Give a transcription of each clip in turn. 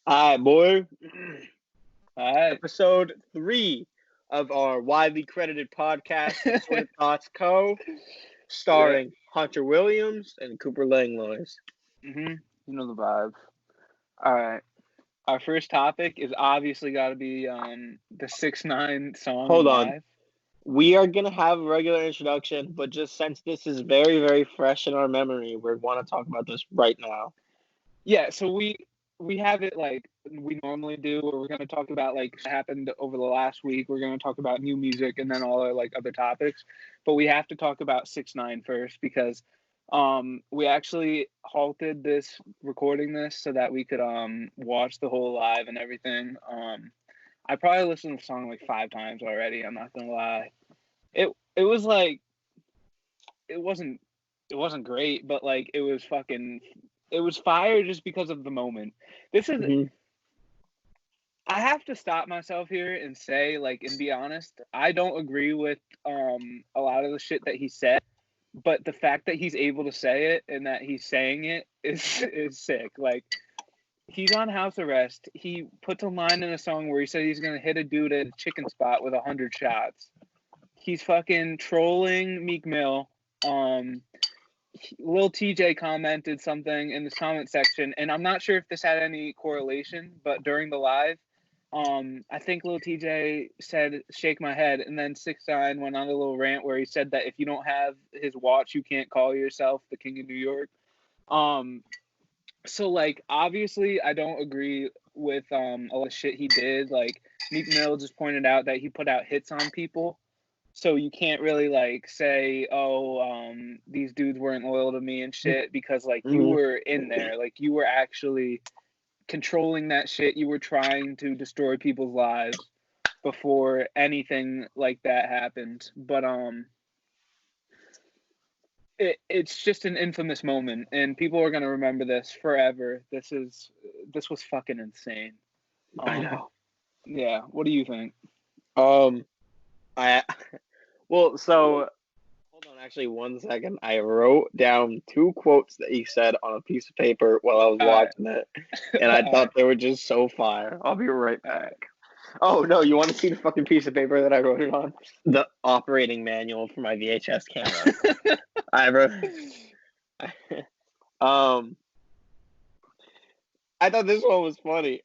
All right, boy. All right. Episode 3 of our widely credited podcast, Assorted Thoughts Co, starring Hunter Williams and Cooper Langlois. You know the vibe. All right. Our first topic is obviously got to be the 6ix9ine song. Hold on. Live. We are going to have a regular introduction, but just since this is very, very fresh in our memory, we want to talk about this right now. Yeah, so we have it like we normally do, where we're going to talk about like what happened over the last week. We're going to talk about new music and then all our like other topics. But we have to talk about 6ix9ine first because we actually halted this recording this so that we could watch the whole live and everything. I probably listened to the song like 5 times already, I'm not gonna lie. It was like it wasn't great, but like it was fire just because of the moment. This is I have to stop myself here and say, like, and be honest, I don't agree with a lot of the shit that he said, but the fact that he's able to say it and that he's saying it is sick. Like, he's on house arrest. He puts a line in a song where he said he's gonna hit a dude at a chicken spot with 100 shots. He's fucking trolling Meek Mill. Lil TJay commented something in this comment section, and I'm not sure if this had any correlation, but during the live, I think Lil TJay said "shake my head," and then 6ix9ine went on a little rant where he said that if you don't have his watch, you can't call yourself the king of New York. So like obviously I don't agree with a lot of shit he did. Like Meek Mill just pointed out that he put out hits on people. So you can't really like say, oh, these dudes weren't loyal to me and shit, because like you were in there, like you were actually controlling that shit. You were trying to destroy people's lives before anything like that happened. But it's just an infamous moment, and people are gonna remember this forever. This was fucking insane. I know. Yeah. What do you think? So hold on, actually 1 second. I wrote down 2 quotes that he said on a piece of paper while I was watching it, and I thought they were just so fire. I'll be right back. Oh no, you want to see the fucking piece of paper that I wrote it on? The operating manual for my VHS camera. I wrote. I thought this one was funny.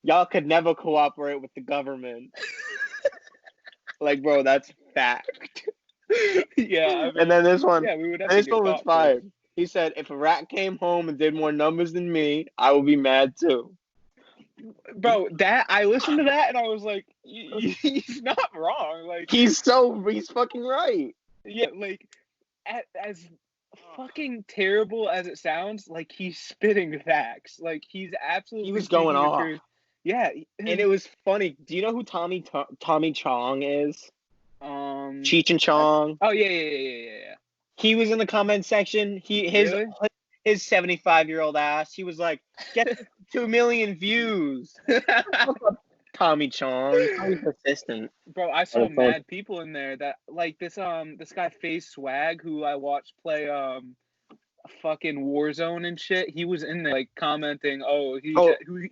Y'all could never cooperate with the government. Like, bro, that's fact. Yeah, I mean, and then this one, yeah, we would have this to one was fire. He said, "If a rat came home and did more numbers than me, I would be mad too." Bro, that I listened to that and I was like, he's not wrong. Like he's fucking right. Yeah, like as fucking terrible as it sounds, like he's spitting facts. Like he's absolutely. He was going off. Truth. Yeah, and it was funny. Do you know who Tommy Chong is? Cheech and Chong. Oh yeah. He was in the comment section. His 75-year-old ass. He was like, "Get 2 million views." Tommy Chong. He's persistent. Bro, I saw mad people in there that like this guy Face Swag, who I watched play fucking Warzone and shit. He was in there like commenting,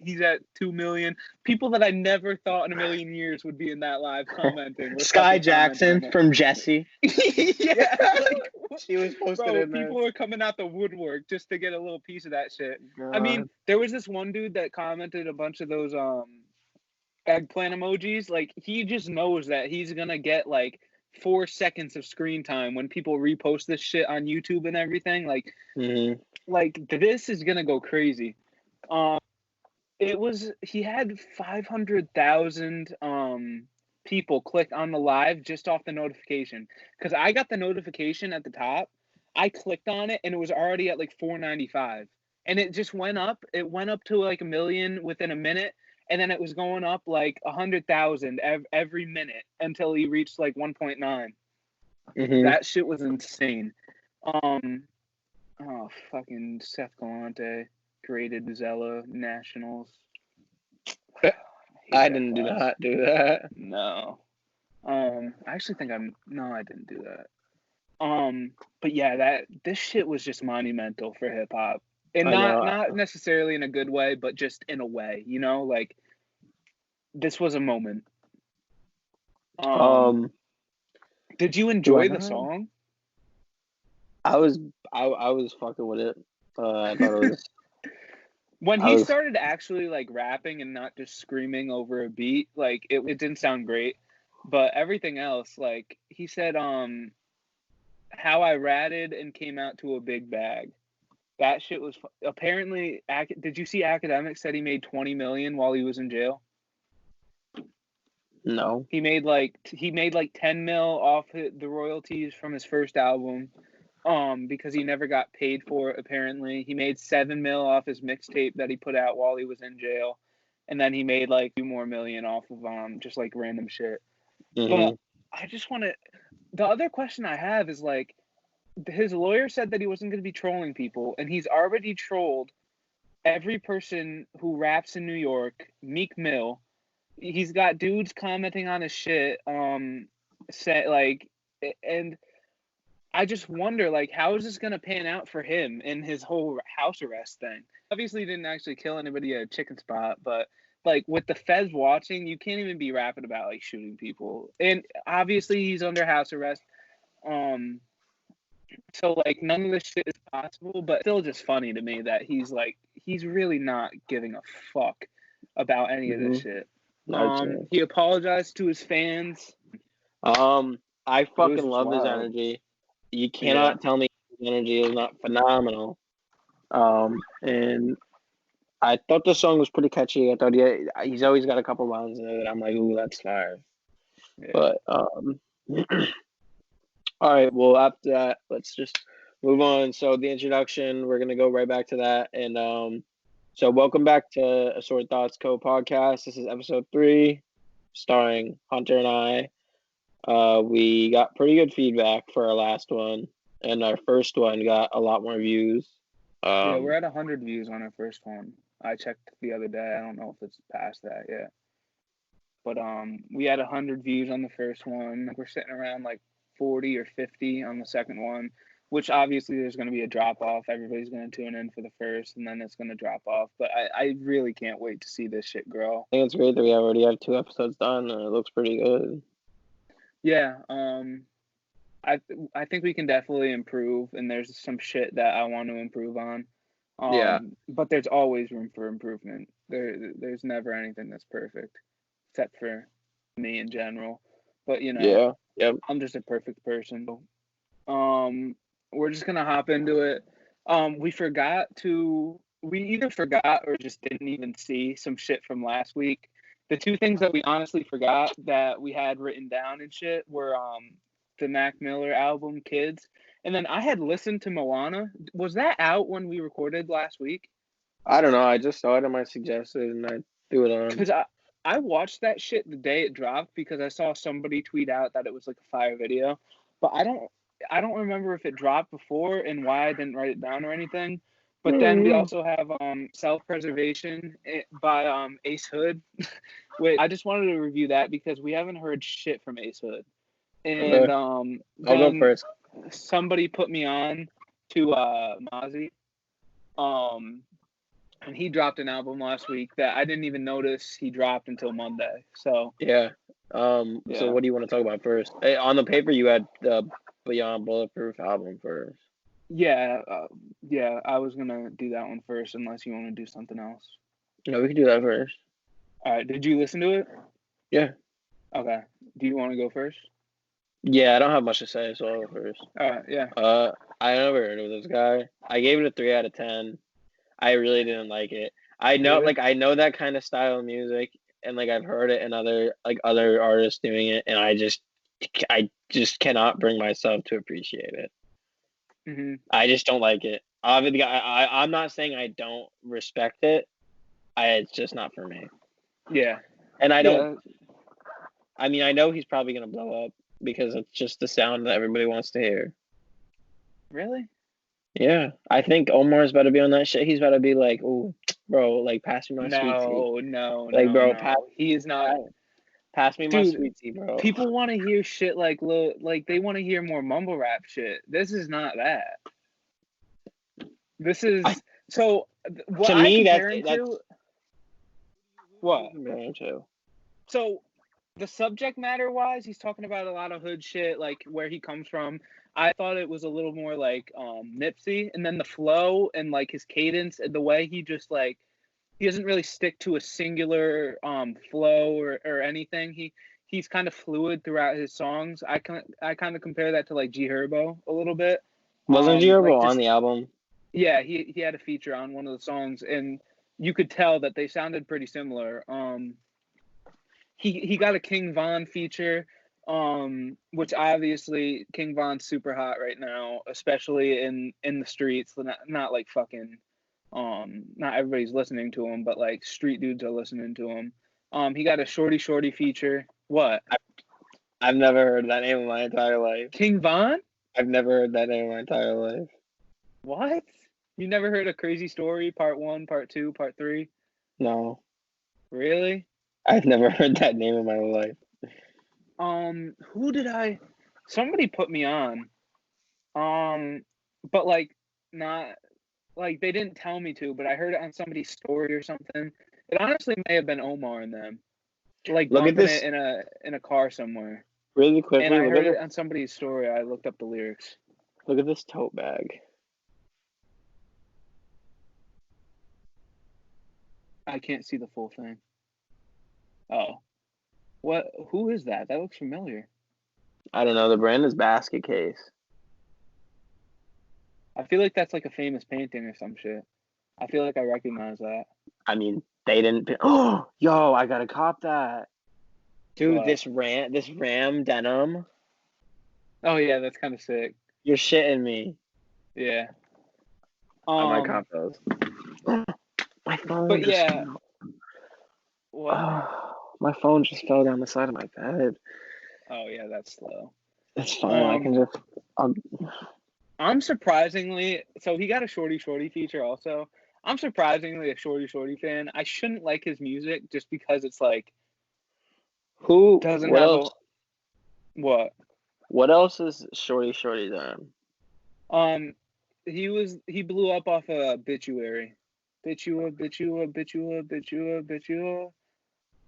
he's at 2 million. People that I never thought in a million years would be in that live commenting. Sky Jackson from Jesse. Yeah, like, she was posted in there. People were coming out the woodwork just to get a little piece of that shit. God. I mean, there was this one dude that commented a bunch of those eggplant emojis. Like he just knows that he's gonna get like 4 seconds of screen time when people repost this shit on YouTube and everything. Like, like this is gonna go crazy. He had 500,000 people click on the live just off the notification, because I got the notification at the top. I clicked on it and it was already at like 495, and it just went up. It went up to like 1 million within a minute. And then it was going up like 100,000 every minute until he reached like 1.9. That shit was insane. Fucking Seth Galante created Zella Nationals. I didn't do that. No. I actually think I didn't do that. But yeah, this shit was just monumental for hip hop. And I know. not necessarily in a good way, but just in a way, you know, like this was a moment. Did you enjoy the song? I was fucking with it. I thought it was when he started actually like rapping and not just screaming over a beat, like it didn't sound great. But everything else, like he said, how I ratted and came out to a big bag. That shit was apparently. Did you see Academic said he made 20 million while he was in jail? No. He made like 10 mil off the royalties from his first album, because he never got paid for it. Apparently, he made 7 mil off his mixtape that he put out while he was in jail, and then he made like 2 more million off of just like random shit. But I just want to. The other question I have is like, his lawyer said that he wasn't going to be trolling people, and he's already trolled every person who raps in New York. Meek Mill. He's got dudes commenting on his shit. Say like, and I just wonder like, how is this going to pan out for him in his whole house arrest thing? Obviously, he didn't actually kill anybody at a chicken spot, but like with the feds watching, you can't even be rapping about like shooting people. And obviously, he's under house arrest. So like none of this shit is possible, but still just funny to me that he's really not giving a fuck about any of this shit. He apologized to his fans. I fucking love his energy. You cannot tell me his energy is not phenomenal. And I thought the song was pretty catchy. I thought he's always got a couple lines in there that I'm like, ooh, that's fire. Yeah. But all right, well, after that, let's just move on. So the introduction, we're gonna go right back to that. And so welcome back to Assorted Thoughts Co podcast. This is episode 3, starring Hunter and I. We got pretty good feedback for our last one, and our first one got a lot more views. Yeah, we're at 100 views on our first one. I checked the other day. I don't know if it's past that yet. But we had 100 views on the first one. We're sitting around like 40 or 50 on the second one, which obviously there's going to be a drop off. Everybody's going to tune in for the first, and then it's going to drop off. But I really can't wait to see this shit grow. I think it's great that we already have 2 episodes done, and it looks pretty good. Yeah, I think we can definitely improve, and there's some shit that I want to improve on. But there's always room for improvement. There's never anything that's perfect, except for me in general. But you know, I'm just a perfect person. We're just gonna hop into it. We either forgot or just didn't even see some shit from last week. The 2 things that we honestly forgot that we had written down and shit were the Mac Miller album Kids, and then I had listened to Moana. Was that out when we recorded last week? I don't know. I just saw it on my suggested and I threw it on. Because I watched that shit the day it dropped because I saw somebody tweet out that it was like a fire video, but I don't remember if it dropped before and why I didn't write it down or anything. But then we also have Self-Preservation by Ace Hood. Wait, I just wanted to review that because we haven't heard shit from Ace Hood. And I'll go first. Somebody put me on to Mozzy. And he dropped an album last week that I didn't even notice he dropped until Monday. So So what do you want to talk about first? On the paper, you had the Beyond Bulletproof album first. Yeah, I was gonna do that one first, unless you want to do something else. No, we can do that first. All right. Did you listen to it? Yeah. Okay. Do you want to go first? Yeah, I don't have much to say, so I'll go first. All right. Yeah. I never heard of this guy. I gave it a 3 out of 10. I really didn't like it. I know, Really? I know that kind of style of music, and I've heard it in other artists doing it, and I just cannot bring myself to appreciate it. Mm-hmm. I just don't like it. Obviously, I'm not saying I don't respect it. It's just not for me. Yeah. And I don't. I mean, I know he's probably gonna blow up because it's just the sound that everybody wants to hear. Really? Yeah, I think Omar's about to be on that shit. He's about to be like, "Ooh, bro, pass me my sweet tea." No. He is not. Pass me my sweet tea, bro. People want to hear shit they want to hear more mumble rap shit. This is not that. This is So what To I me, compare him that's to, what? comparing to. So the subject matter wise, he's talking about a lot of hood shit, like where he comes from. I thought it was a little more like Nipsey, and then the flow and like his cadence and the way he just like he doesn't really stick to a singular flow or anything. He's kind of fluid throughout his songs. I kind of compare that to like G Herbo a little bit. Wasn't G Like Herbo just on the album? yeah, he had a feature on one of the songs, and you could tell that they sounded pretty similar. He got a King Von feature, which obviously King Von's super hot right now, especially in the streets. Not like fucking, not everybody's listening to him, but like street dudes are listening to him. He got a Shorty feature. What? I've never heard that name in my entire life. King Von? I've never heard that name in my entire life. What? You never heard a Crazy Story Part 1, Part 2, Part 3? No. Really? I've never heard that name in my life. Who did I? Somebody put me on. But like not like they didn't tell me to, but I heard it on somebody's story or something. It honestly may have been Omar and them, like Look at bumping this it in a car somewhere. really quickly. And I Look heard at it on somebody's story. I looked up the lyrics. Look at this tote bag. I can't see the full thing. Oh, what? Who is that? That looks familiar. I don't know. The brand is Basket Case. I feel like that's like a famous painting or some shit. I feel like I recognize that. I mean, they didn't. Oh, yo, I gotta cop that, dude. What? This Ram denim. Oh yeah, that's kind of sick. You're shitting me. Yeah. I might cop those. My phone. But just yeah. What? My phone just fell down the side of my bed. Oh yeah, that's slow. It's fine. I can just. I'm surprisingly so he got a Shorty feature also. I'm surprisingly a Shorty fan. I shouldn't like his music just because it's like who doesn't what have else? What? What else is Shorty done? He blew up off a Obituary. Bitch you up.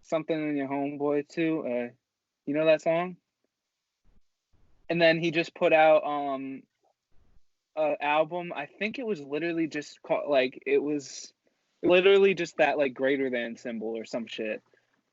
Something in your homeboy too. You know that song? And then he just put out album. I think it was literally just called like it was literally just that like greater than symbol or some shit.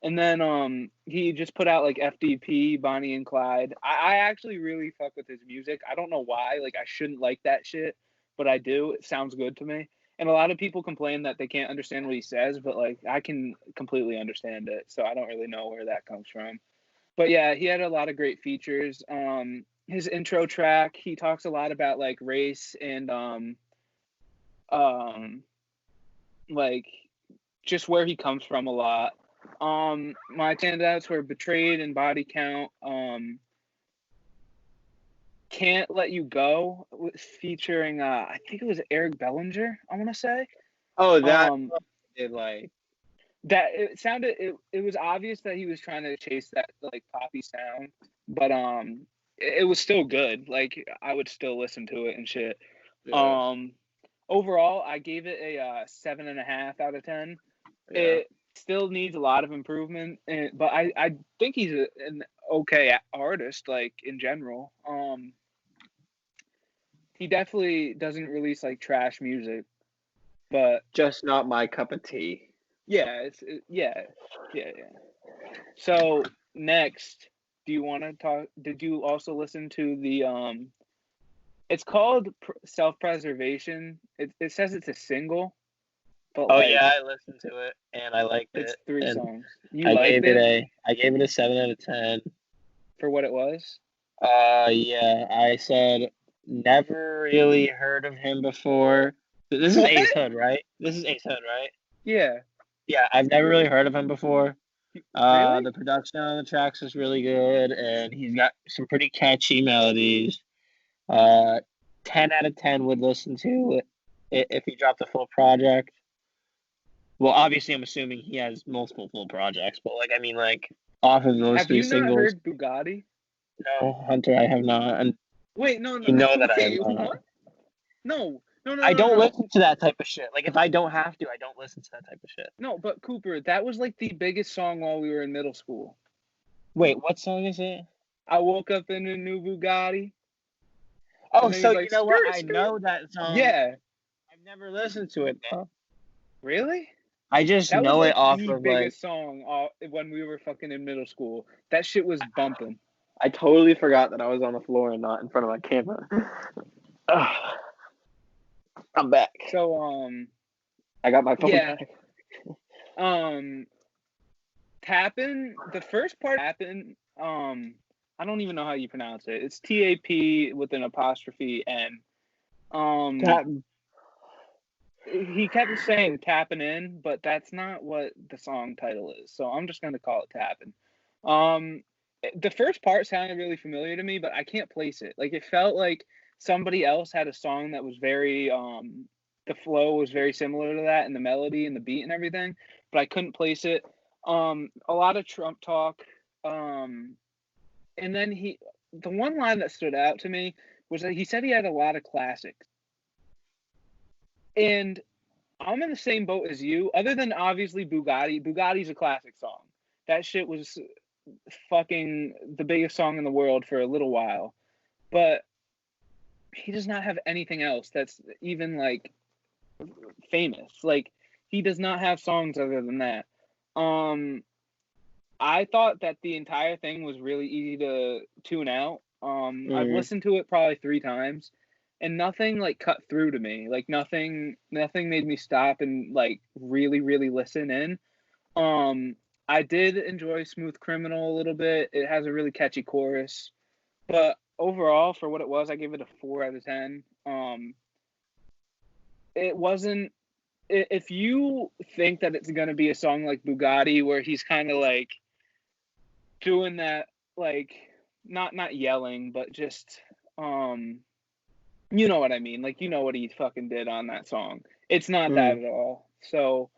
And then he just put out like FDP, Bonnie and Clyde. I actually really fuck with his music. I don't know why. Like I shouldn't like that shit, but I do. It sounds good to me. And a lot of people complain that they can't understand what he says, but like I can completely understand it. So I don't really know where that comes from. But yeah, he had a lot of great features. His intro track, he talks a lot about like race and like just where he comes from a lot. My standouts were Betrayed and Body Count. Can't Let You Go featuring I think it was Eric Bellinger, I want to say. Oh, that did like that it sounded it was obvious that he was trying to chase that like poppy sound, but it was still good. Like I would still listen to it and shit. Yeah. Overall I gave it a 7.5 out of 10. Yeah. It still needs a lot of improvement, but I think he's an okay artist like in general. He definitely doesn't release like trash music, but Just not my cup of tea. yeah, yeah. So next, do you want to talk? Did you also listen to the It's called Self-Preservation. It says it's a single, but Oh like, yeah, I listened to it and I liked it. it's 3 and songs. You liked it? I gave it a 7 out of 10. For what it was? Yeah, I said never really heard of him before. This is What? Ace Hood, right? This is Ace Hood, right? Yeah. Yeah, I've never really heard of him before. Really? The production on the tracks is really good, and he's got some pretty catchy melodies. 10 out of 10 would listen to it if he dropped a full project. Well, obviously, I'm assuming he has multiple full projects, but like, I mean, like off of those Have 3 you not singles. heard Bugatti? No, Hunter, I have not. And Wait, no. you know that I have Wait, not. what? No, I don't No. listen to that type of shit. Like, if I don't have to, I don't listen to that type of shit. No, but Cooper, that was like the biggest song while we were in middle school. Wait, what song is it? I woke up in a new Bugatti. Oh, And then so he's you like, know what? skirt, I skirt. know that song. Yeah. I've never listened to it, though. Really? I just That was know it like off the of, like... biggest song when we were fucking in middle school. That shit was bumping. I totally forgot that I was on the floor and not in front of my camera. I'm back. So, I got my phone yeah. back. Tappin', the first part Tappin', I don't even know how you pronounce it. It's TAP with an apostrophe N. He kept saying tapping in, but that's not what the song title is. So I'm just gonna call it tapping. The first part sounded really familiar to me, but I can't place it. Like, it felt like somebody else had a song that was very the flow was very similar to that, and the melody and the beat and everything, but I couldn't place it. A lot of Trump talk. And then the one line that stood out to me was that he said he had a lot of classics. And I'm in the same boat as you, other than obviously Bugatti. Bugatti's a classic song. That shit was fucking the biggest song in the world for a little while. But he does not have anything else that's even, like, famous. Like, he does not have songs other than that. I thought that the entire thing was really easy to tune out. I've listened to it probably 3 times, and nothing like cut through to me. Like, nothing made me stop and like really, really listen in. I did enjoy Smooth Criminal a little bit. It has a really catchy chorus, but overall, for what it was, I gave it a 4 out of 10. It wasn't. If you think that it's gonna be a song like Bugatti, where he's kind of like doing that, like, not yelling, but just you know what I mean, like, you know what he fucking did on that song. It's not that at all. So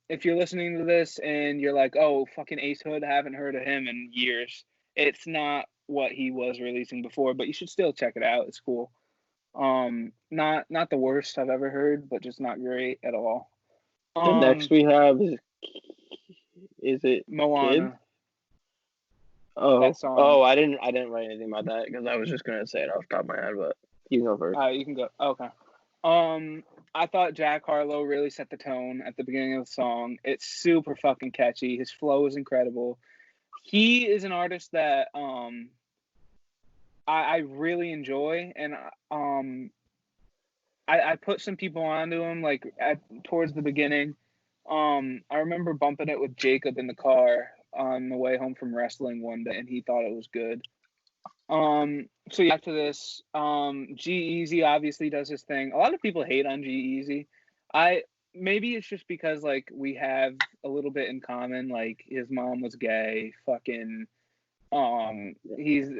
if you're listening to this and you're like, oh, fucking Ace Hood, haven't heard of him in years, it's not what he was releasing before, but you should still check it out. It's cool. Not the worst I've ever heard, but just not great at all. The next we have is it Moana. Kids? Oh, that song. I didn't write anything about that because I was just gonna say it off the top of my head, but you can go first. You can go. Okay. I thought Jack Harlow really set the tone at the beginning of the song. It's super fucking catchy. His flow is incredible. He is an artist that I really enjoy, and I put some people onto him like towards the beginning. I remember bumping it with Jacob in the car on the way home from wrestling one day, and he thought it was good. So yeah, back to this. G-Eazy obviously does his thing. A lot of people hate on G-Eazy. Maybe it's just because like we have a little bit in common. Like, his mom was gay. Fucking he's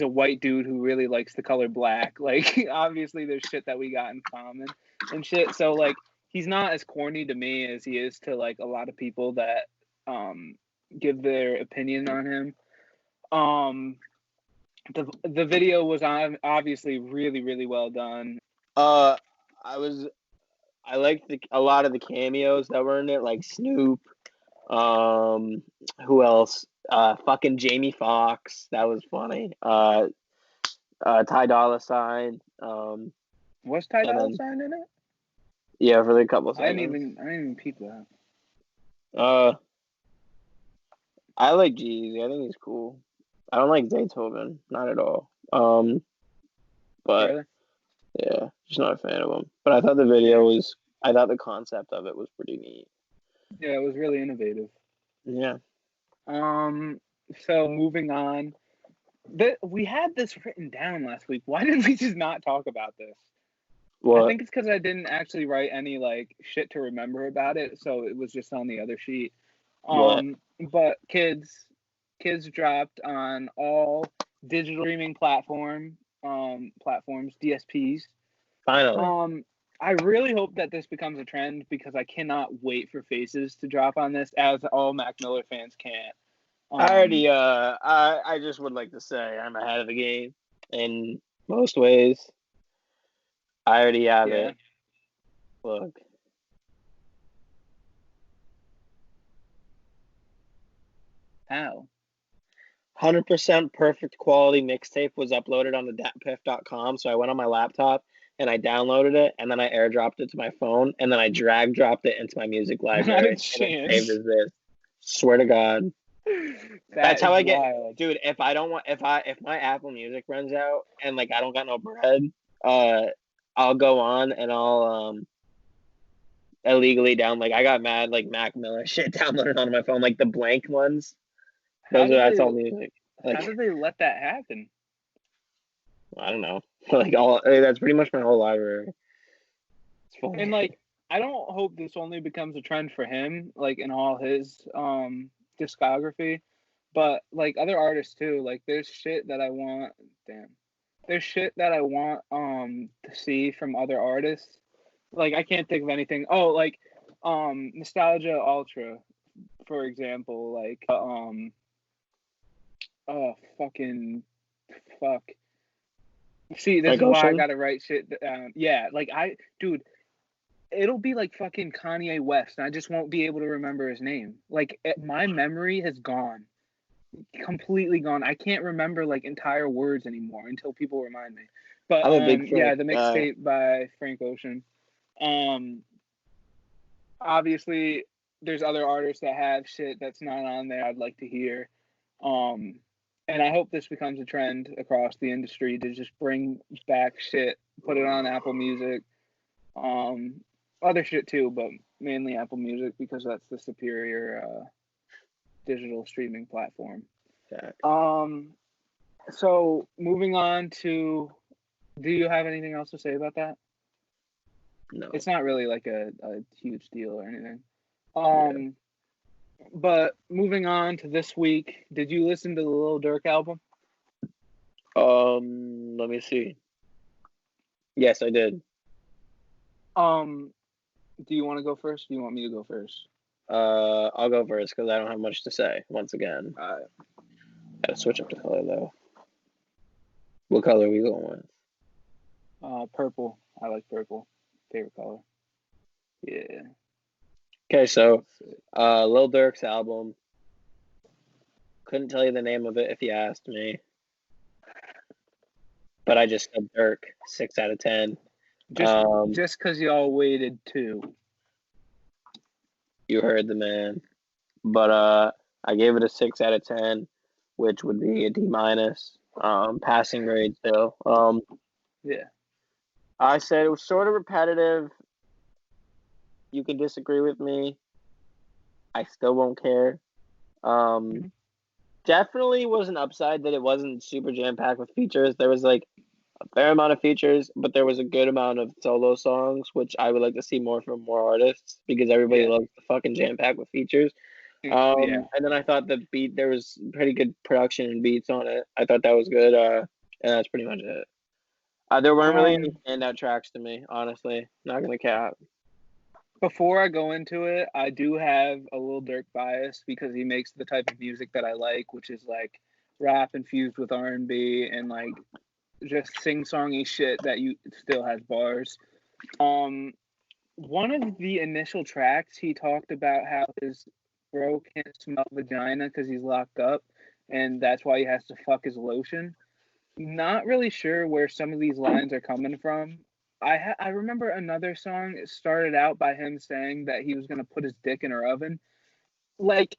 a white dude who really likes the color black. Like, obviously there's shit that we got in common and shit. So like, he's not as corny to me as he is to like a lot of people that give their opinion on him. The video was obviously really, really well done. I liked a lot of the cameos that were in it, like Snoop. Who else? Fucking Jamie Foxx. That was funny. Ty Dolla $ign. Was Ty Dolla $ign in it? Yeah, for the couple seconds. I didn't even peep that. I like G-Eazy. I think he's cool. I don't like Zaytoven, not at all. But really? Yeah, just not a fan of him. But I thought the concept of it was pretty neat. Yeah, it was really innovative. Yeah. So moving on, we had this written down last week. Why did we just not talk about this? What? I think it's because I didn't actually write any like shit to remember about it, so it was just on the other sheet. But Kids dropped on all digital streaming platforms, DSPs. Finally. I really hope that this becomes a trend because I cannot wait for Faces to drop on this, as all Mac Miller fans can't. I just would like to say I'm ahead of the game in most ways. I already have Yeah. it. Look. How? 100% perfect quality mixtape was uploaded on the datpiff.com. So I went on my laptop and I downloaded it, and then I airdropped it to my phone, and then I drag dropped it into my music Not a library, and it chance. saved as this. Swear to God. That's how I get, dude. If my Apple Music runs out and like I don't got no bread, I'll go on and I'll illegally like I got mad like Mac Miller shit downloaded on my phone, like the blank ones. That's all music. Like, how did they let that happen? I don't know. Like that's pretty much my whole library. It's funny. And like, I don't hope this only becomes a trend for him, like in all his discography, but like other artists too. Like there's shit that I want. There's shit that I want to see from other artists. Like I can't think of anything. Oh, like Nostalgia Ultra, for example. Like oh fucking fuck. See, this is why I gotta write shit down. Yeah, like dude, it'll be like fucking Kanye West, and I just won't be able to remember his name. Like my memory has gone, completely gone. I can't remember like entire words anymore until people remind me. But I'm a big yeah, the mixtape by Frank Ocean. Obviously, there's other artists that have shit that's not on there I'd like to hear. And I hope this becomes a trend across the industry to just bring back shit, put it on Apple Music. Other shit too, but mainly Apple Music because that's the superior digital streaming platform. So moving on to, do you have anything else to say about that? No. It's not really like a huge deal or anything. But moving on to this week, did you listen to the Lil Durk album? Let me see. Yes, I did. Do you want to go first? Or do you want me to go first? I'll go first because I don't have much to say. Once again, gotta switch up the color though. What color are we going with? Purple. I like purple. Favorite color. Yeah. Okay, so Lil Durk's album. Couldn't tell you the name of it if you asked me, but I just said Durk. 6 out of 10. Just because y'all waited 2. You heard the man. But I gave it a 6 out of 10, which would be a D-. Passing grade still. Yeah. I said it was sort of repetitive. You can disagree with me. I still won't care. Definitely was an upside that it wasn't super jam-packed with features. There was like a fair amount of features, but there was a good amount of solo songs, which I would like to see more from more artists because everybody loves the fucking jam-packed with features. And then I thought the beat, there was pretty good production and beats on it. I thought that was good. And that's pretty much it. There weren't really any standout tracks to me, honestly. Not gonna cap. Before I go into it, I do have a Lil Durk bias because he makes the type of music that I like, which is like rap infused with R&B and like just sing-songy shit that you still has bars. One of the initial tracks, he talked about how his bro can't smell vagina because he's locked up, and that's why he has to fuck his lotion. Not really sure where some of these lines are coming from. I remember another song. It started out by him saying that he was gonna put his dick in her oven. Like,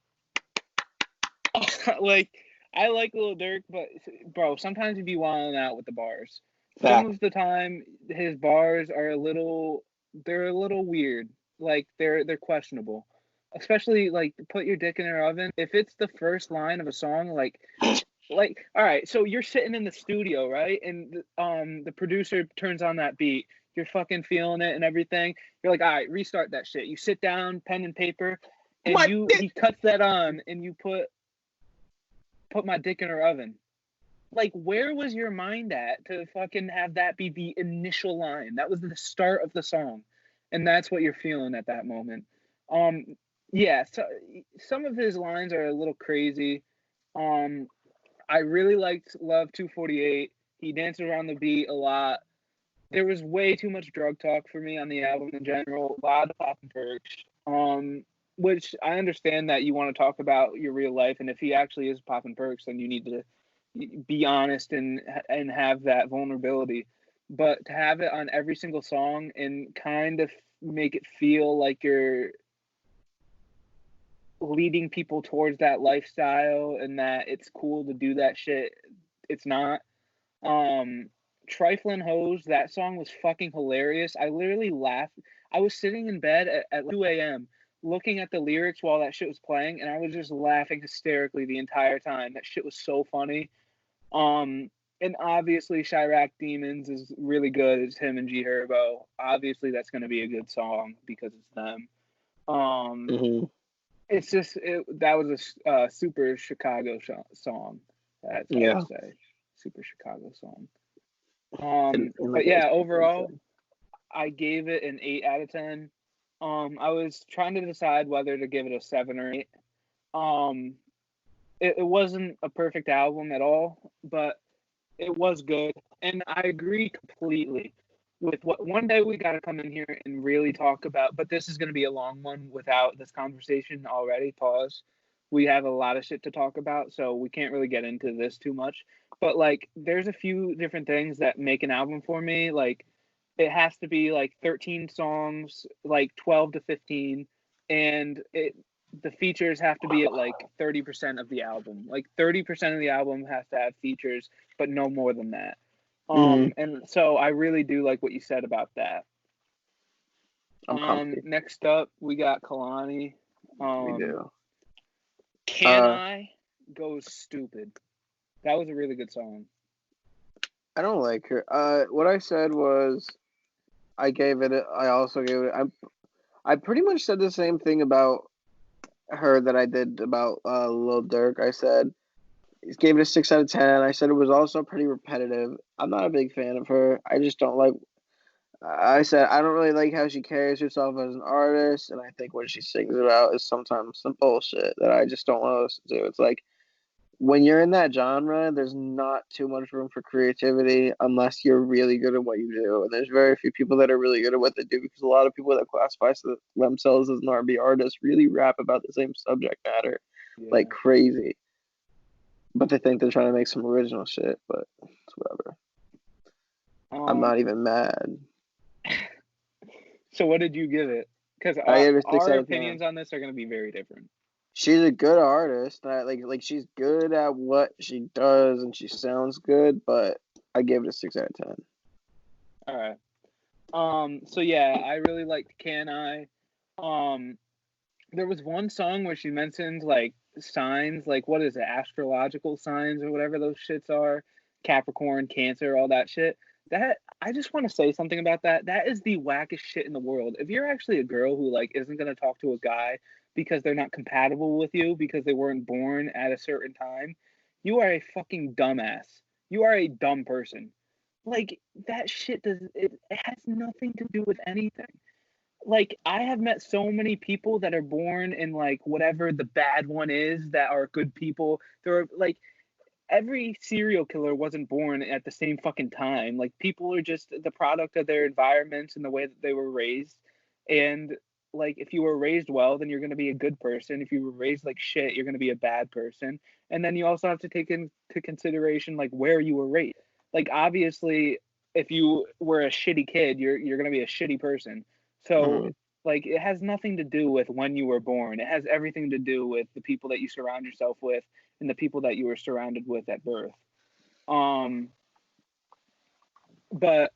like I like Lil Durk, but bro, sometimes he be wilding out with the bars. Some of the time, his bars are they're a little weird. Like they're questionable. Especially like put your dick in her oven. If it's the first line of a song, like all right, so you're sitting in the studio, right? And the producer turns on that beat. You're fucking feeling it and everything. You're like, all right, restart that shit. You sit down, pen and paper, and he cuts that on, and you put my dick in her oven. Like, where was your mind at to fucking have that be the initial line? That was the start of the song, and that's what you're feeling at that moment. Yeah, so some of his lines are a little crazy. I really liked Love 248. He danced around the beat a lot. there was way too much drug talk for me on the album in general. A lot of pop and perks. Which I understand that you want to talk about your real life, and if he actually is popping perks, then you need to be honest and have that vulnerability. But to have it on every single song and kind of make it feel like you're leading people towards that lifestyle and that it's cool to do that shit, it's not. Triflin' Hose, that song was fucking hilarious. I literally laughed. I was sitting in bed at 2 a.m. looking at the lyrics while that shit was playing, and I was just laughing hysterically the entire time. That shit was so funny. And obviously Chirac Demons is really good. It's him and G Herbo. Obviously that's going to be a good song because it's them. It's just that was a super Chicago song. That's what I would say. Super Chicago song. But yeah, overall, I gave it an 8 out of 10. I was trying to decide whether to give it a 7 or 8. It wasn't a perfect album at all, but it was good. And I agree completely with what one day we got to come in here and really talk about, but this is going to be a long one without this conversation already. Pause. We have a lot of shit to talk about, so we can't really get into this too much. But like, there's a few different things that make an album for me. Like, it has to be like 13 songs, like 12 to 15, and the features have to be at like 30% of the album. Like 30% of the album has to have features, but no more than that. And so I really do like what you said about that. Next up, we got Kehlani. We do. Can I Goes Stupid. That was a really good song. I don't like her. What I said was, I also gave it. I pretty much said the same thing about her that I did about Lil Durk. I said, gave it a 6 out of 10. I said it was also pretty repetitive. I'm not a big fan of her. I just don't like. I said I don't really like how she carries herself as an artist, and I think what she sings about is sometimes some bullshit that I just don't want to listen to. It's like, when you're in that genre, there's not too much room for creativity unless you're really good at what you do. And there's very few people that are really good at what they do, because a lot of people that classify themselves as an R&B artist really rap about the same subject matter like crazy. But they think they're trying to make some original shit, but it's whatever. I'm not even mad. So what did you give it? Because our opinions on this are going to be very different. She's a good artist. Like she's good at what she does, and she sounds good. But I gave it a 6 out of 10. All right. So yeah, I really liked Can I. There was one song where she mentioned like signs, like what is it, astrological signs or whatever those shits are, Capricorn, Cancer, all that shit. That I just want to say something about that. That is the wackest shit in the world. If you're actually a girl who like isn't gonna talk to a guy because they're not compatible with you because they weren't born at a certain time, you are a fucking dumbass. You are a dumb person. Like that shit it has nothing to do with anything. Like I have met so many people that are born in like whatever the bad one is that are good people. There are like every serial killer wasn't born at the same fucking time. Like people are just the product of their environments and the way that they were raised. And like if you were raised well, then you're going to be a good person. If you were raised like shit, you're going to be a bad person. And then you also have to take into consideration like where you were raised. Like obviously if you were a shitty kid, you're going to be a shitty person. So like it has nothing to do with when you were born. It has everything to do with the people that you surround yourself with and the people that you were surrounded with at birth. But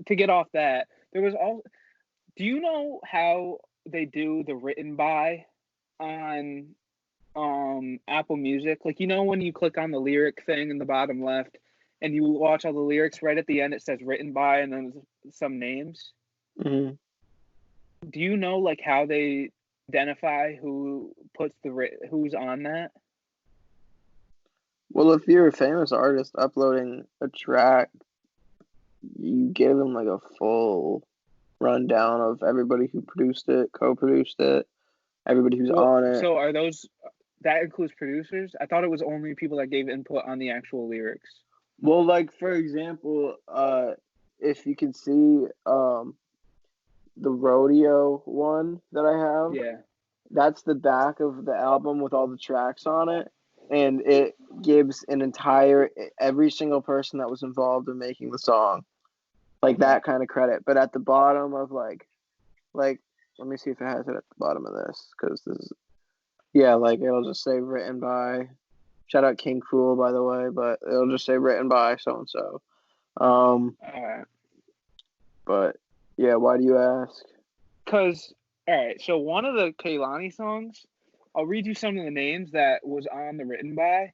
to get off that, there was all. Do you know how they do the written by on Apple Music? Like, you know when you click on the lyric thing in the bottom left and you watch all the lyrics, right at the end it says written by and then some names. Mm-hmm. Do you know like how they identify who puts who's on that? Well, if you're a famous artist uploading a track, you give them like a full rundown of everybody who produced it, co-produced it, everybody who's on it. So are those, that includes producers? I thought it was only people that gave input on the actual lyrics. Well, like for example, if you can see the rodeo one that I have, Yeah. that's the back of the album with all the tracks on it, and it gives every single person that was involved in making the song, like that kind of credit. But at the bottom of like let me see if it has it at the bottom of this, because this is, yeah, like it'll just say written by, shout out King Cruel, by the way, but it'll just say written by so and so. Alright. But yeah, why do you ask? Because, alright, so one of the Kehlani songs, I'll read you some of the names that was on the written by.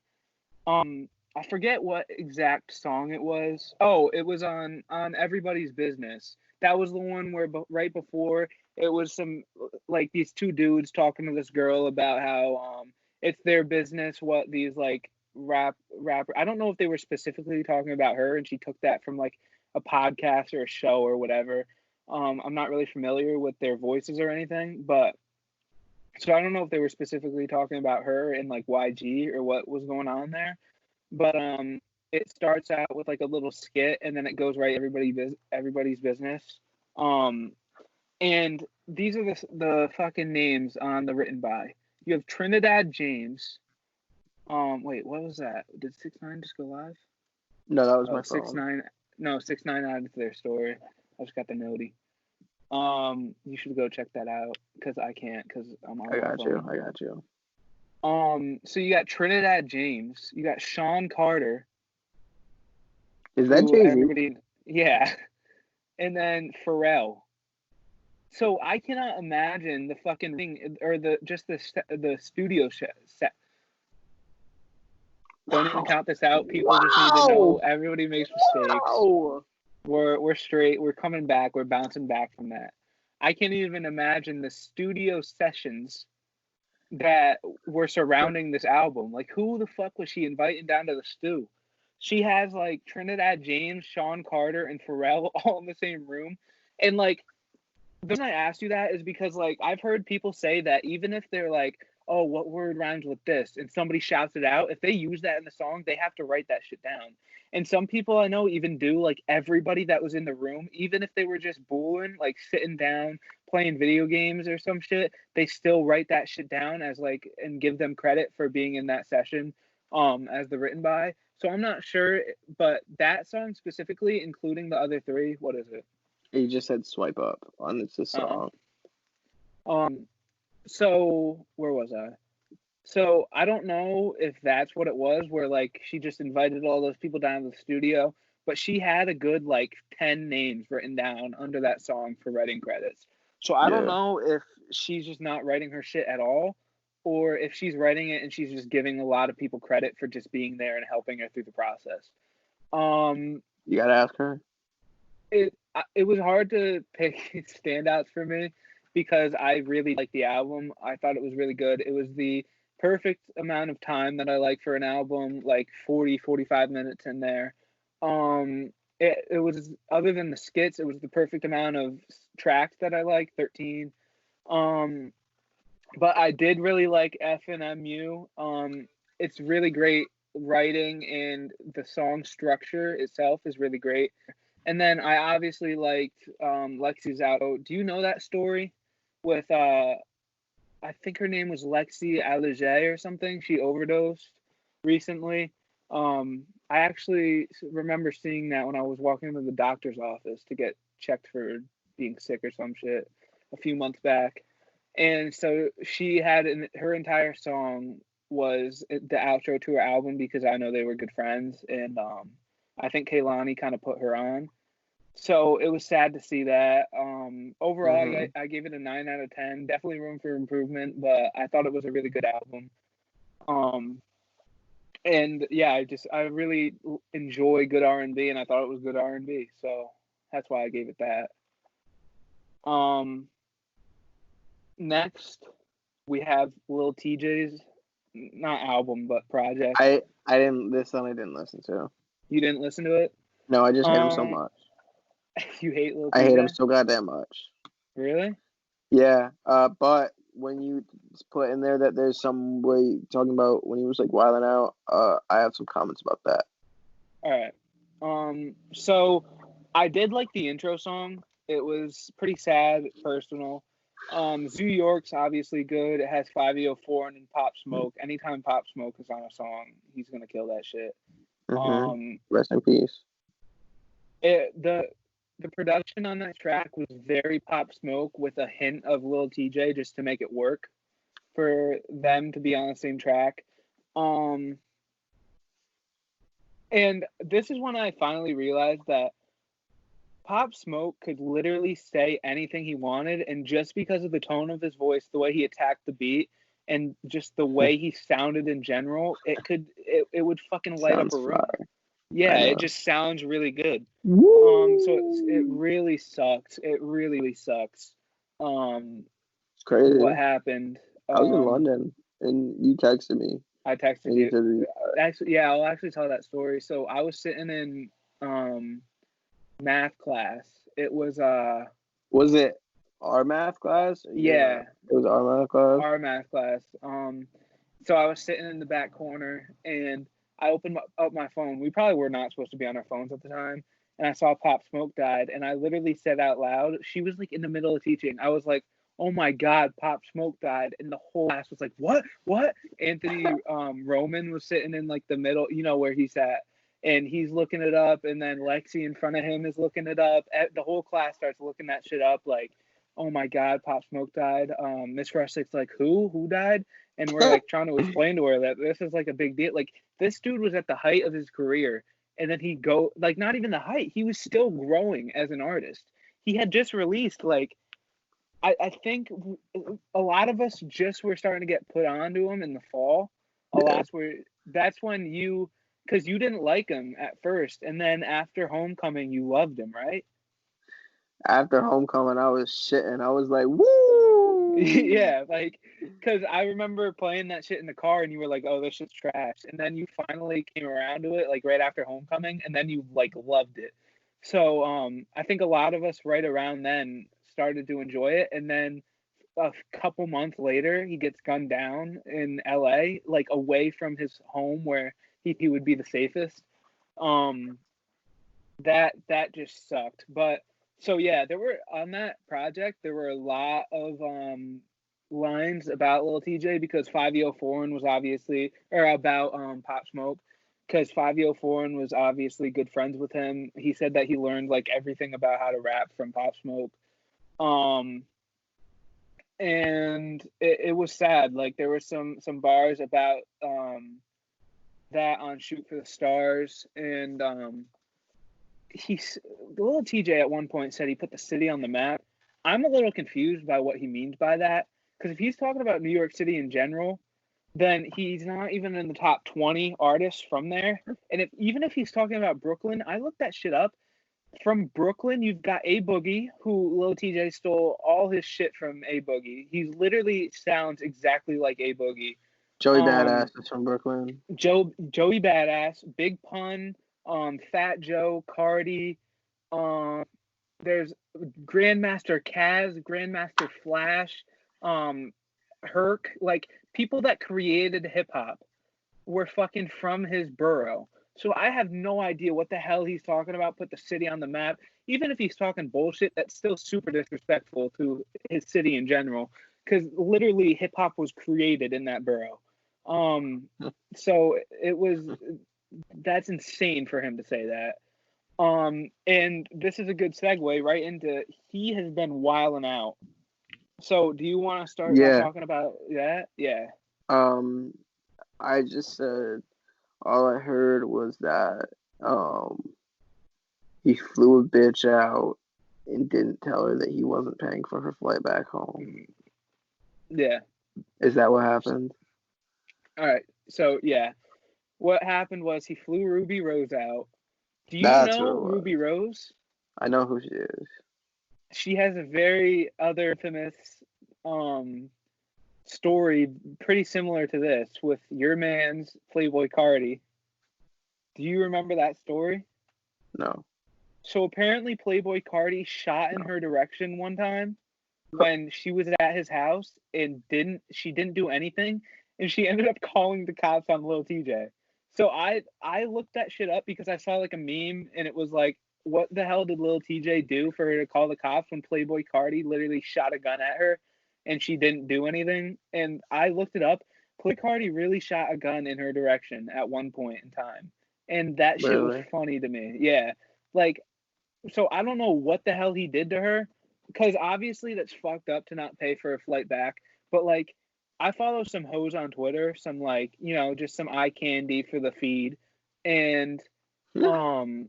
I forget what exact song it was. Oh, it was on Everybody's Business. That was the one where right before it was some like these two dudes talking to this girl about how it's their business what these like rapper. I don't know if they were specifically talking about her and she took that from like a podcast or a show or whatever. I'm not really familiar with their voices or anything, but so I don't know if they were specifically talking about her and like YG or what was going on there. But it starts out with like a little skit and then it goes right everybody's business. And these are the fucking names on the written by. You have Trinidad James. Wait, what was that? Did 6ix9ine just go live? No, that was my phone. 6ix9ine. No, 6ix9ine added to their story. I just got the notey. You should go check that out because I can't because I'm on. I got you. So you got Trinidad James, you got Sean Carter. Is that Jay-Z? Yeah, and then Pharrell. So I cannot imagine the fucking thing or the studio set. Don't even count this out. People just need to know everybody makes mistakes. We're straight. We're coming back. We're bouncing back from that. I can't even imagine the studio sessions that were surrounding this album. Like, who the fuck was she inviting down to the stew? She has like Trinidad James, Sean Carter, and Pharrell all in the same room. And like, the reason I asked you that is because like I've heard people say that even if they're like, oh, what word rhymes with this? And somebody shouts it out, if they use that in the song, they have to write that shit down. And some people I know even do, like everybody that was in the room, even if they were just booling, like sitting down, playing video games or some shit, they still write that shit down as like, and give them credit for being in that session as the written by. So I'm not sure, but that song specifically, including the other three, what is it? You just said swipe up on this song. So where was I? So I don't know if that's what it was, where like she just invited all those people down to the studio, but she had a good like 10 names written down under that song for writing credits. So I don't know if she's just not writing her shit at all, or if she's writing it and she's just giving a lot of people credit for just being there and helping her through the process. You gotta ask her. It was hard to pick standouts for me because I really liked the album. I thought it was really good. It was the perfect amount of time that I like for an album, like 45 minutes in there. It was, other than the skits, it was the perfect amount of tracks that I like, 13. But I did really like F&MU. It's really great writing, and the song structure itself is really great. And then I obviously liked Lexi's Out. Do you know that story with I think her name was Lexi Alege or something? She overdosed recently. I actually remember seeing that when I was walking into the doctor's office to get checked for being sick or some shit a few months back. And so she had her entire song was the outro to her album because I know they were good friends, and I think Kehlani kind of put her on. So it was sad to see that. Overall, I gave it a 9 out of 10. Definitely room for improvement, but I thought it was a really good album. And yeah, I really enjoy good R&B, and I thought it was good R&B. So that's why I gave it that. Next, we have Lil TJay's, not album, but project. This song I didn't listen to. You didn't listen to it? No, I just hate him so much. You hate Lil TJay? I hate him so goddamn much. Really? Yeah, but when you put in there that there's some way talking about when he was like wilding out, I have some comments about that. All right. So I did like the intro song. It was pretty sad, personal. Zoo York's obviously good. It has 504 and Pop Smoke. Anytime Pop Smoke is on a song, he's gonna kill that shit. Rest in peace. The production on that track was very Pop Smoke with a hint of Lil TJay just to make it work for them to be on the same track. And this is when I finally realized that Pop Smoke could literally say anything he wanted, and just because of the tone of his voice, the way he attacked the beat, and just the way he sounded in general, it would fucking light up a room. Fire. Yeah, it just sounds really good. Woo! So it really sucks. It really, really sucks. It's crazy. What happened? I was in London, and you texted me. I texted you. Actually, yeah, I'll actually tell that story. So I was sitting in math class. It was Was it our math class? Yeah. It was our math class. Our math class. So I was sitting in the back corner, and I opened up my phone. We probably were not supposed to be on our phones at the time. And I saw Pop Smoke died, and I literally said out loud, she was like in the middle of teaching. I was like, oh my God, Pop Smoke died. And the whole class was like, what? Anthony Roman was sitting in like the middle, where he sat. And he's looking it up, and then Lexi in front of him is looking it up. The whole class starts looking that shit up, like, oh my God, Pop Smoke died. Miss Rushlick's like, who died? And we're like trying to explain to her that this is like a big deal. Like, this dude was at the height of his career, and then not even the height. He was still growing as an artist. He had just released, like, I think a lot of us just were starting to get put onto him in the fall. That's when because you didn't like him at first, and then after Homecoming, you loved him, right? After Homecoming, I was shitting. I was like, woo! Yeah, like, because I remember playing that shit in the car, and you were like, oh, this shit's trash. And then you finally came around to it, like, right after Homecoming, and then you, like, loved it. So I think a lot of us right around then started to enjoy it, and then a couple months later, he gets gunned down in LA, like, away from his home where he would be the safest. That just sucked. But so yeah, there were on that project there were a lot of lines about Lil TJay because 504 was obviously about Pop Smoke because 504 was obviously good friends with him. He said that he learned like everything about how to rap from Pop Smoke. And it was sad. Like there were some bars about that on Shoot for the Stars, and Lil TJay at one point said he put the city on the map. I'm a little confused by what he means by that, because if he's talking about New York City in general, then he's not even in the top 20 artists from there. And even if he's talking about Brooklyn, I looked that shit up. From Brooklyn, you've got A Boogie, who Lil TJay stole all his shit from A Boogie. He literally sounds exactly like A Boogie. Joey Badass is from Brooklyn. Joey Badass, Big Pun, Fat Joe, Cardi. There's Grandmaster Kaz, Grandmaster Flash, Herc. Like, people that created hip hop were fucking from his borough. So I have no idea what the hell he's talking about, put the city on the map. Even if he's talking bullshit, that's still super disrespectful to his city in general, because literally hip-hop was created in that borough. So that's insane for him to say that. And this is a good segue right into, he has been wilding out. So do you want to start by talking about that? Yeah. I just said, all I heard was that he flew a bitch out and didn't tell her that he wasn't paying for her flight back home. Yeah. Is that what happened? All right. So, yeah. What happened was he flew Ruby Rose out. Do you know Ruby Rose? I know who she is. She has a very other infamous story pretty similar to this with your man's Playboy Cardi. Do you remember that story? No. So apparently Playboy Cardi shot in her direction one time when she was at his house and she didn't do anything, and she ended up calling the cops on Lil TJay. So I looked that shit up because I saw like a meme, and it was like what the hell did Lil TJay do for her to call the cops when Playboy Cardi literally shot a gun at her and she didn't do anything? And I looked it up. Playboy Cardi really shot a gun in her direction at one point in time. And that shit was Really? funny to me. Yeah. Like, so I don't know what the hell he did to her, because obviously that's fucked up to not pay for a flight back. But like, I follow some hoes on Twitter, some like, you know, just some eye candy for the feed, and um,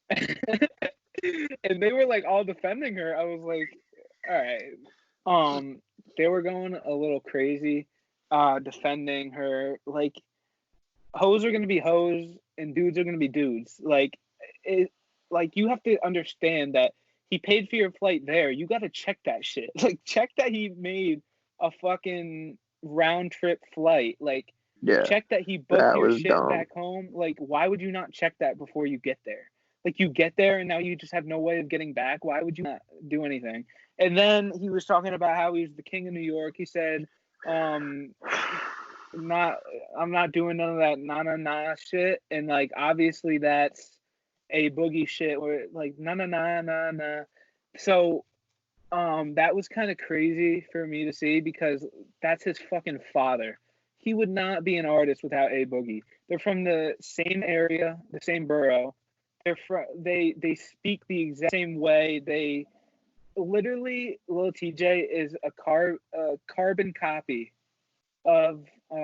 and they were like all defending her. I was like, all right, they were going a little crazy, defending her. Like, hoes are gonna be hoes, and dudes are gonna be dudes. Like, it, like you have to understand that he paid for your flight there. You got to check that shit. Like, check that he made a fucking round trip flight. Like, Yeah, check that he booked that your was shit dumb. back home. Like, why would you not check that before you get there? Like, you get there and now you just have no way of getting back. Why would you not do anything? And then he was talking about how he was the king of New York. He said, um, not I'm not doing none of that na shit, and like obviously that's a boogie shit where like na. So that was kind of crazy for me to see, because that's his fucking father. He would not be an artist without A Boogie. They're from the same area, the same borough. They speak the exact same way. They literally, Lil TJ is a carbon copy of A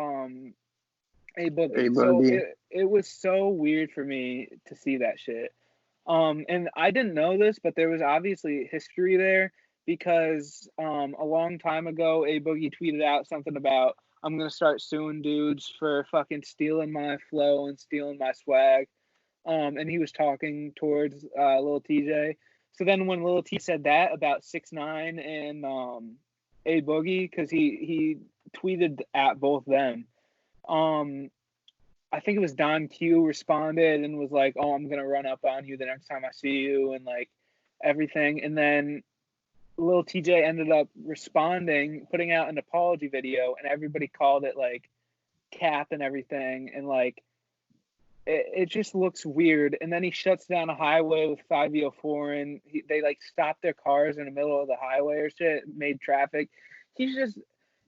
A Boogie. So Boogie. it was so weird for me to see that shit. And I didn't know this, but there was obviously history there, because a long time ago, A Boogie tweeted out something about, I'm gonna start suing dudes for fucking stealing my flow and stealing my swag. And he was talking towards Lil TJ. So then when Lil T said that about 6ix9ine and A Boogie, because he tweeted at both them. Um, I think it was Don Q responded and was like, "Oh, I'm gonna run up on you the next time I see you," and like everything. And then Lil TJ ended up responding, putting out an apology video, and everybody called it like cap and everything, and like it just looks weird. And then he shuts down a highway with 504, and they like stopped their cars in the middle of the highway or shit, made traffic. He's just,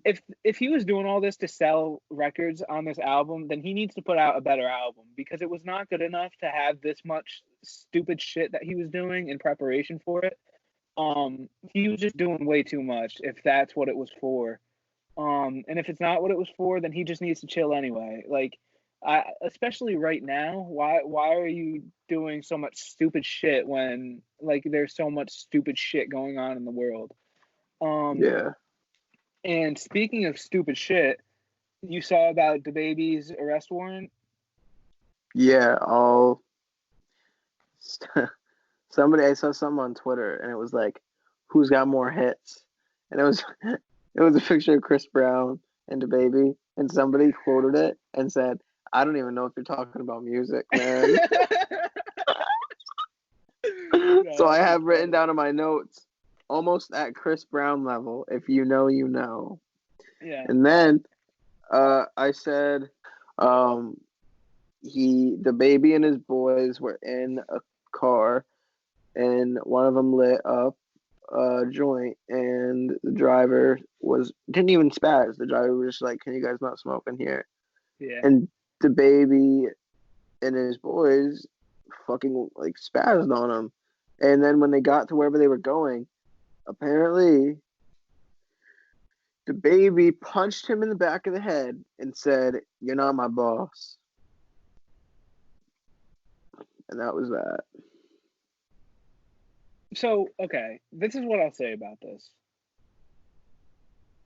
if he was doing all this to sell records on this album, then he needs to put out a better album, because it was not good enough to have this much stupid shit that he was doing in preparation for it. He was just doing way too much if that's what it was for. And if it's not what it was for, then he just needs to chill anyway. Like, especially right now, why are you doing so much stupid shit when like there's so much stupid shit going on in the world? Um, Yeah. and speaking of stupid shit, you saw about DaBaby's arrest warrant? Yeah, all somebody I saw something on Twitter and it was like, who's got more hits? And it was a picture of Chris Brown and DaBaby, and somebody quoted it and said, I don't even know if you're talking about music, man. No, So I that was have written funny. down in my notes, almost at Chris Brown level, if you know, you know. Yeah. And then I said, um, DaBaby and his boys were in a car, and one of them lit up a joint, and the driver didn't even spaz. The driver was just like, "Can you guys not smoke in here?" Yeah. And DaBaby and his boys fucking like spazzed on him. And then when they got to wherever they were going, apparently DaBaby punched him in the back of the head and said, "You're not my boss." And that was that. So, okay, this is what I'll say about this.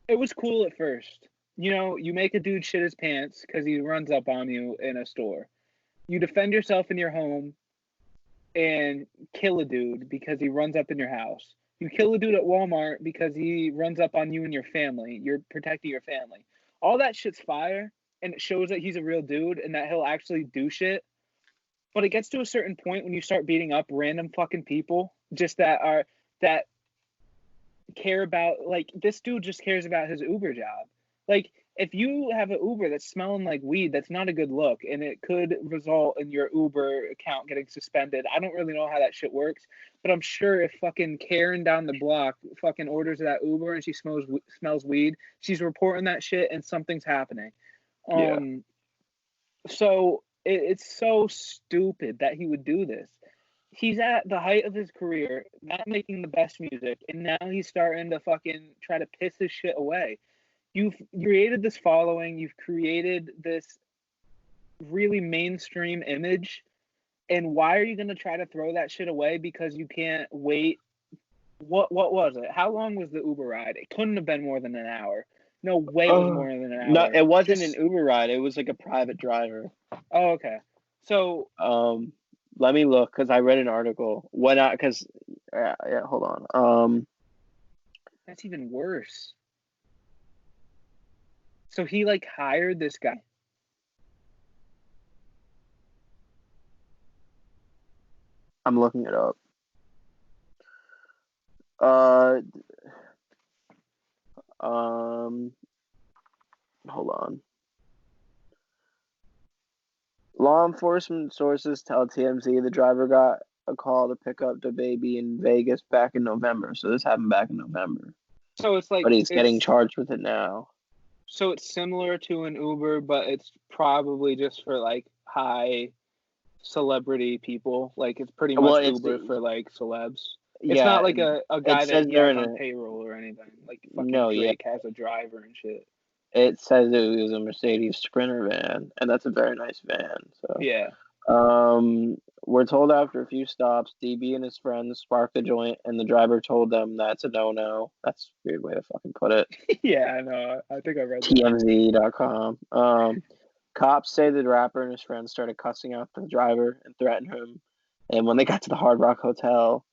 It was cool at first. You know, you make a dude shit his pants because he runs up on you in a store. You defend yourself in your home and kill a dude because he runs up in your house. You kill a dude at Walmart because he runs up on you and your family. You're protecting your family. All that shit's fire, and it shows that he's a real dude and that he'll actually do shit. But it gets to a certain point when you start beating up random fucking people just that care about, like, this dude just cares about his Uber job. Like, if you have an Uber that's smelling like weed, that's not a good look, and it could result in your Uber account getting suspended. I don't really know how that shit works, but I'm sure if fucking Karen down the block fucking orders that Uber and she smells weed, she's reporting that shit and something's happening. Yeah. So it's so stupid that he would do this. He's at the height of his career, not making the best music, and now he's starting to fucking try to piss his shit away. You've created this following, you've created this really mainstream image, and why are you going to try to throw that shit away because you can't wait? What was it? How long was the Uber ride? It couldn't have been more than an hour. No way it was more than an hour. No, it wasn't an Uber ride. It was like a private driver. Oh, okay. So let me look because I read an article. Hold on. That's even worse. So he like hired this guy. I'm looking it up. Hold on. Law enforcement sources tell TMZ the driver got a call to pick up DaBaby in Vegas back in November. So this happened back in November. So it's like, but he's getting charged with it now. So it's similar to an Uber, but it's probably just for like high celebrity people. Like it's pretty much Uber for like celebs. It's not like a guy that he has on payroll or anything. Like fucking Drake has a driver and shit. It says it was a Mercedes Sprinter van, and that's a very nice van. So yeah. We're told after a few stops, DB and his friends sparked the joint, and the driver told them that's a no-no. That's a weird way to fucking put it. Yeah, I know. I think I read that. TMZ.com. Cops say the rapper and his friends started cussing out the driver and threatened him. And when they got to the Hard Rock Hotel,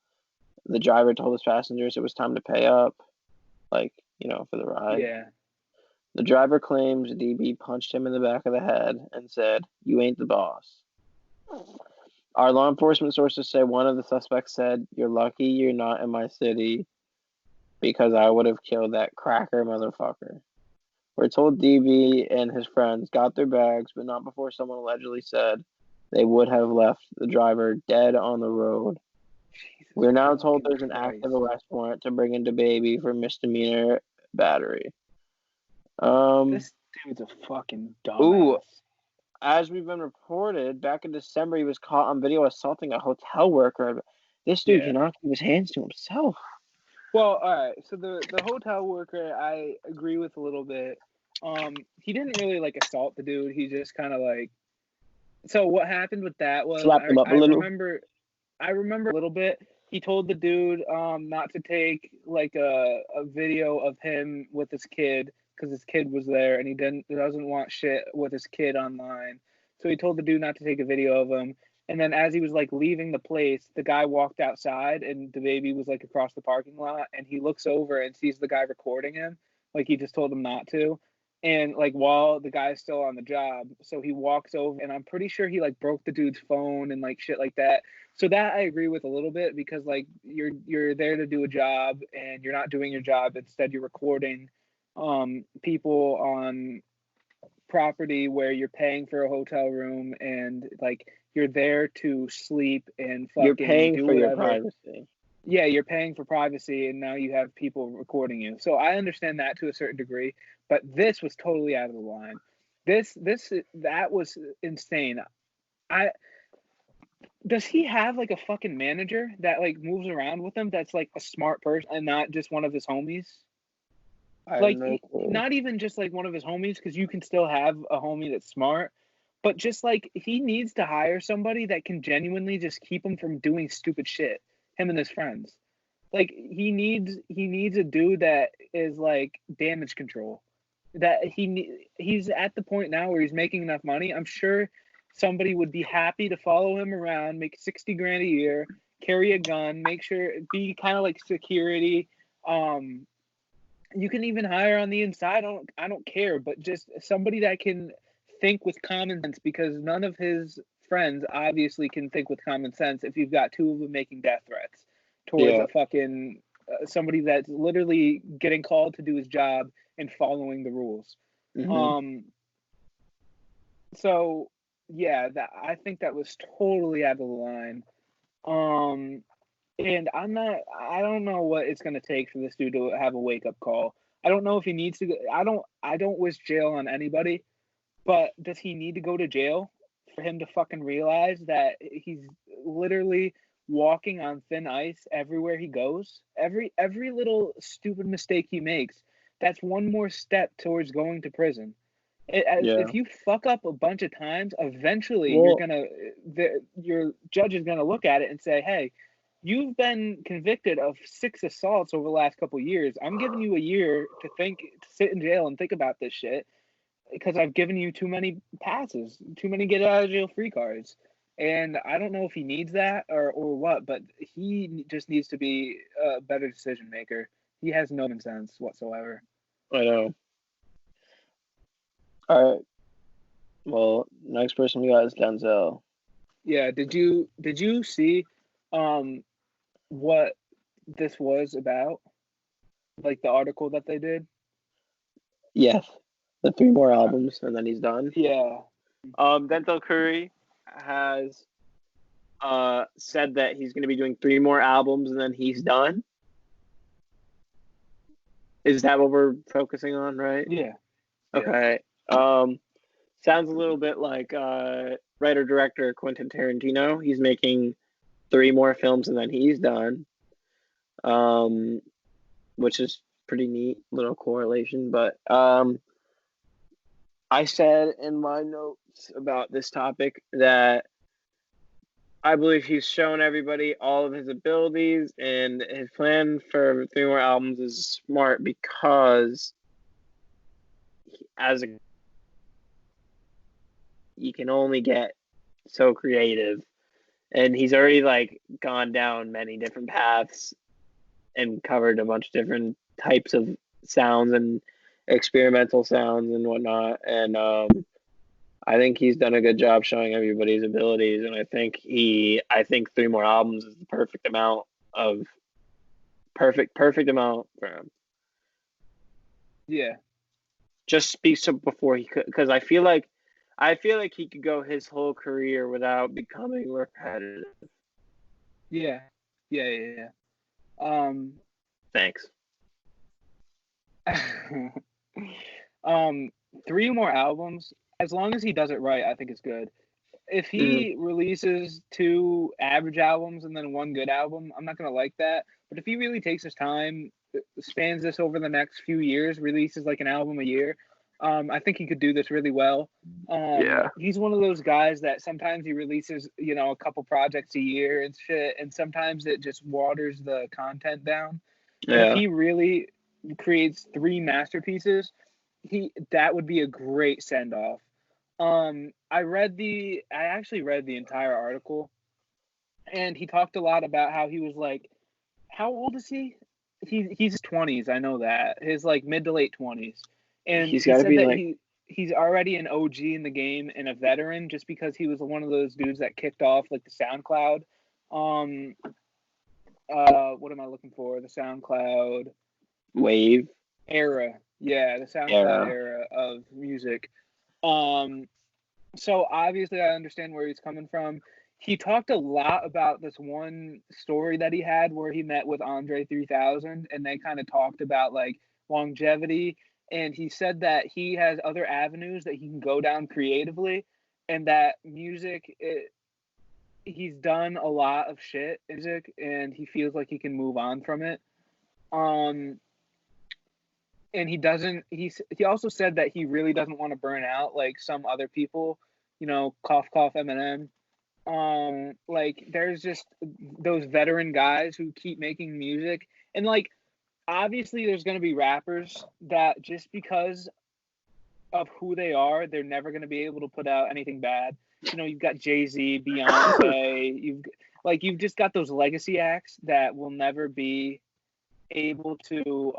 the driver told his passengers it was time to pay up, for the ride. Yeah. The driver claims DB punched him in the back of the head and said, "You ain't the boss." Our law enforcement sources say one of the suspects said, "You're lucky you're not in my city because I would have killed that cracker motherfucker." We're told DB and his friends got their bags, but not before someone allegedly said they would have left the driver dead on the road. We're now told there's an active arrest warrant to bring in DaBaby for misdemeanor battery. This dude's a fucking dumbass. Ooh, as we've been reported, back in December, he was caught on video assaulting a hotel worker. This dude cannot keep his hands to himself. Well, all right. So the hotel worker, I agree with a little bit. He didn't really assault the dude. He just kind of So what happened with that was slapped him up a little. I remember a little bit. He told the dude not to take a video of him with his kid because his kid was there and he doesn't want shit with his kid online. So he told the dude not to take a video of him. And then as he was leaving the place, the guy walked outside and DaBaby was across the parking lot, and he looks over and sees the guy recording him. He just told him not to. And while the guy's still on the job, so he walks over, and I'm pretty sure he broke the dude's phone and shit like that. So that I agree with a little bit because you're there to do a job and you're not doing your job. Instead, you're recording people on property where you're paying for a hotel room and you're there to sleep and fucking you're paying do for whatever. Your privacy. Yeah, you're paying for privacy, and now you have people recording you. So I understand that to a certain degree, but this was totally out of the line. That was insane. Does he have a fucking manager that moves around with him that's a smart person and not just one of his homies? Not even just one of his homies, because you can still have a homie that's smart, but just he needs to hire somebody that can genuinely just keep him from doing stupid shit. Him and his friends, he needs a dude that is damage control. That he's at the point now where he's making enough money. I'm sure somebody would be happy to follow him around, make $60,000 a year, carry a gun, make sure be kind of security. You can even hire on the inside. I don't care, but just somebody that can think with common sense, because none of his friends obviously can think with common sense if you've got two of them making death threats towards a fucking somebody that's literally getting called to do his job and following the rules. Um, so yeah, that I think that was totally out of the line. And I don't know what it's gonna take for this dude to have a wake up call. I don't know if he needs to. I don't wish jail on anybody, but does he need to go to jail for him to fucking realize that he's literally walking on thin ice everywhere he goes? Every little stupid mistake he makes, that's one more step towards going to prison. If you fuck up a bunch of times, eventually your judge is gonna look at it and say, "Hey, you've been convicted of 6 assaults over the last couple of years. I'm giving you a year to sit in jail and think about this shit because I've given you too many passes, too many get out of jail free cards." And I don't know if he needs that or what, but he just needs to be a better decision maker. He has no common sense whatsoever. I know. All right. Well, next person we got is Denzel. Yeah. Did you see what this was about? Like the article that they did? Yes. The 3 more albums and then he's done. Yeah. Denzel Curry has said that he's going to be doing 3 more albums and then he's done. Is that what we're focusing on, right? Yeah. Okay. Sounds a little bit like writer-director Quentin Tarantino. He's making 3 more films and then he's done, which is pretty neat, little correlation. But I said in my notes about this topic that I believe he's shown everybody all of his abilities, and his plan for 3 more albums is smart because you can only get so creative, and he's already like gone down many different paths and covered a bunch of different types of sounds and experimental sounds and whatnot. And I think he's done a good job showing everybody's abilities, and I think 3 more albums is the perfect amount for him. Yeah. Just speaks to before he could, because I feel like he could go his whole career without becoming repetitive. Yeah. Thanks. 3 more albums, as long as he does it right, I think it's good. If he releases 2 average albums and then 1 good album, I'm not gonna like that. But if he really takes his time, spans this over the next few years, releases like an album a year, I think he could do this really well. He's one of those guys that sometimes he releases, a couple projects a year and shit, and sometimes it just waters the content down. But if he really creates 3 masterpieces, that would be a great send off. I actually read the entire article, and he talked a lot about how he was like, how old is he? He's 20s, I know that. His like mid to late 20s. And he said that he's already an OG in the game and a veteran just because he was one of those dudes that kicked off like the SoundCloud. What am I looking for? The SoundCloud wave era. Yeah, the SoundCloud era of music. So obviously I understand where he's coming from. He talked a lot about this one story that he had where he met with Andre 3000 and they kind of talked about like longevity, and he said that he has other avenues that he can go down creatively, and that music, he's done a lot of shit in music and he feels like he can move on from it. And he also said that he really doesn't want to burn out like some other people, cough cough Eminem. Like there's just those veteran guys who keep making music, and like obviously there's going to be rappers that just because of who they are, they're never going to be able to put out anything bad. You've got Jay-Z, Beyonce, you've just got those legacy acts that will never be able to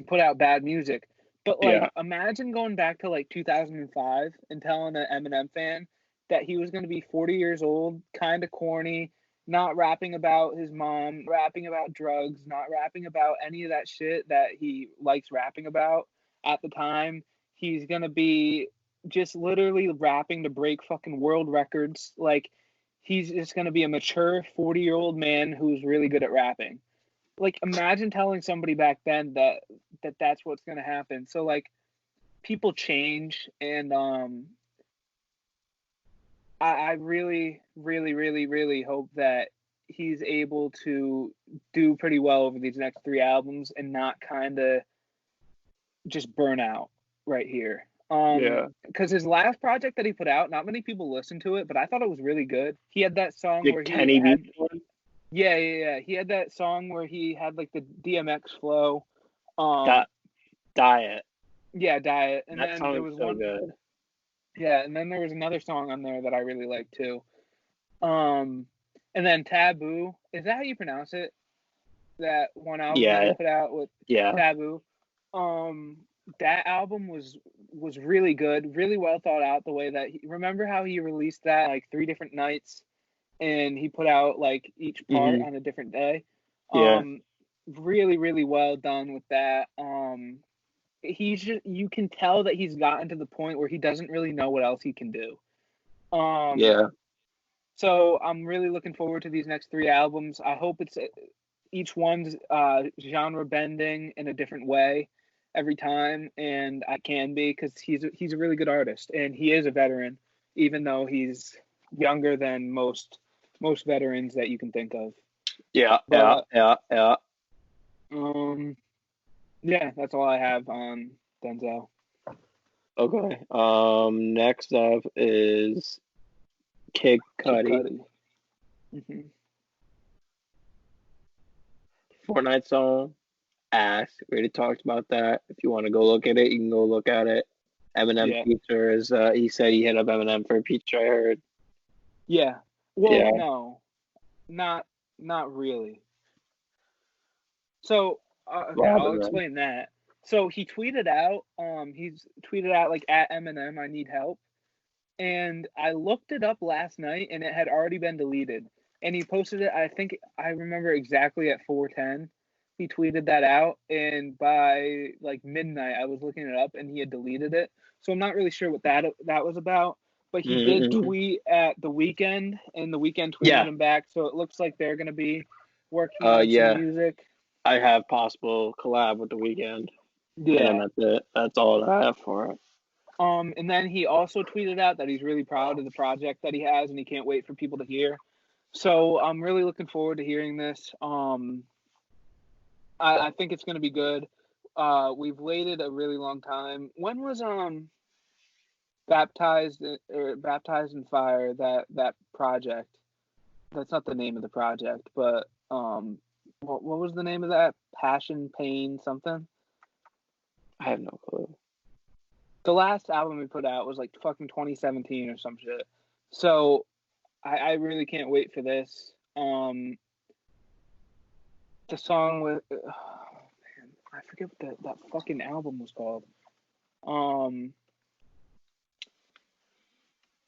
put out bad music. But imagine going back to like 2005 and telling an Eminem fan that he was going to be 40 years old, kind of corny, not rapping about his mom, rapping about drugs, not rapping about any of that shit that he likes rapping about. at the time. He's gonna be just literally rapping to break fucking world records. Like, he's just gonna be a mature 40-year-old man who's really good at rapping. Like, imagine telling somebody back then that's what's gonna happen. So like, people change, and I really, really, really, really hope that he's able to do pretty well over these next 3 albums and not kind of just burn out right here. Because his last project that he put out, not many people listened to it, but I thought it was really good. He had that song where Kenny he had, Beats one? yeah. He had that song where he had like the DMX flow. Diet. Yeah, Diet. And that then song there was is so one. good. Yeah, and then there was another song on there that I really liked too. And then Taboo. Is that how you pronounce it? That one album that he put out with Taboo. That album was really good, really well thought out. The way that remember how he released that like 3 different nights, and he put out like each part on a different day. Really, really well done with that. He's just, you can tell that he's gotten to the point where he doesn't really know what else he can do. So I'm really looking forward to these next 3 albums. I hope it's each one's genre bending in a different way every time, and I can be, because he's a really good artist, and he is a veteran, even though he's younger than most veterans that you can think of. Yeah, that's all I have on Denzel. Okay. Next up is Kid Cudi. Fortnite song, Ass. We already talked about that. If you want to go look at it, you can go look at it. Eminem features. He said he hit up Eminem for a feature, I heard. Yeah. Well, no, not really. So I'll explain that. So he tweeted out, like, at Eminem, I need help. And I looked it up last night, and it had already been deleted. And he posted it, I think I remember exactly at 4:10. He tweeted that out, and by like midnight, I was looking it up, and he had deleted it. So I'm not really sure what that was about. But he did tweet at The Weeknd, and The Weeknd tweeted him back. So it looks like they're gonna be working on some music. I have possible collab with The Weeknd. Yeah, and that's it. That's all I have for it. And then he also tweeted out that he's really proud of the project that he has, and he can't wait for people to hear. So I'm really looking forward to hearing this. I think it's going to be good. We've waited a really long time. When was Baptized in Fire, that project? That's not the name of the project, but what was the name of that? Passion, Pain, something? I have no clue. The last album we put out was like fucking 2017 or some shit. So I really can't wait for this. The song with I forget what that fucking album was called.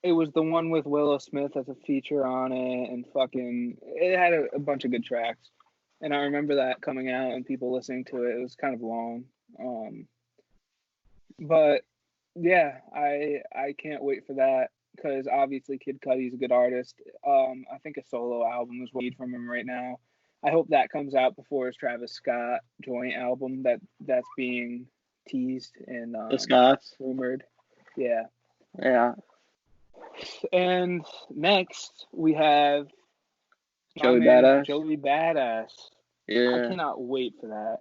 It was the one with Willow Smith as a feature on it, and fucking it had a bunch of good tracks. And I remember that coming out and people listening to it. It was kind of long. But yeah, I can't wait for that, because obviously Kid Cudi is a good artist. I think a solo album is what we need from him right now. I hope that comes out before his Travis Scott joint album that's being teased and the Scotts rumored. Yeah. And next we have Joey Badass. Joey Badass. Yeah. I cannot wait for that.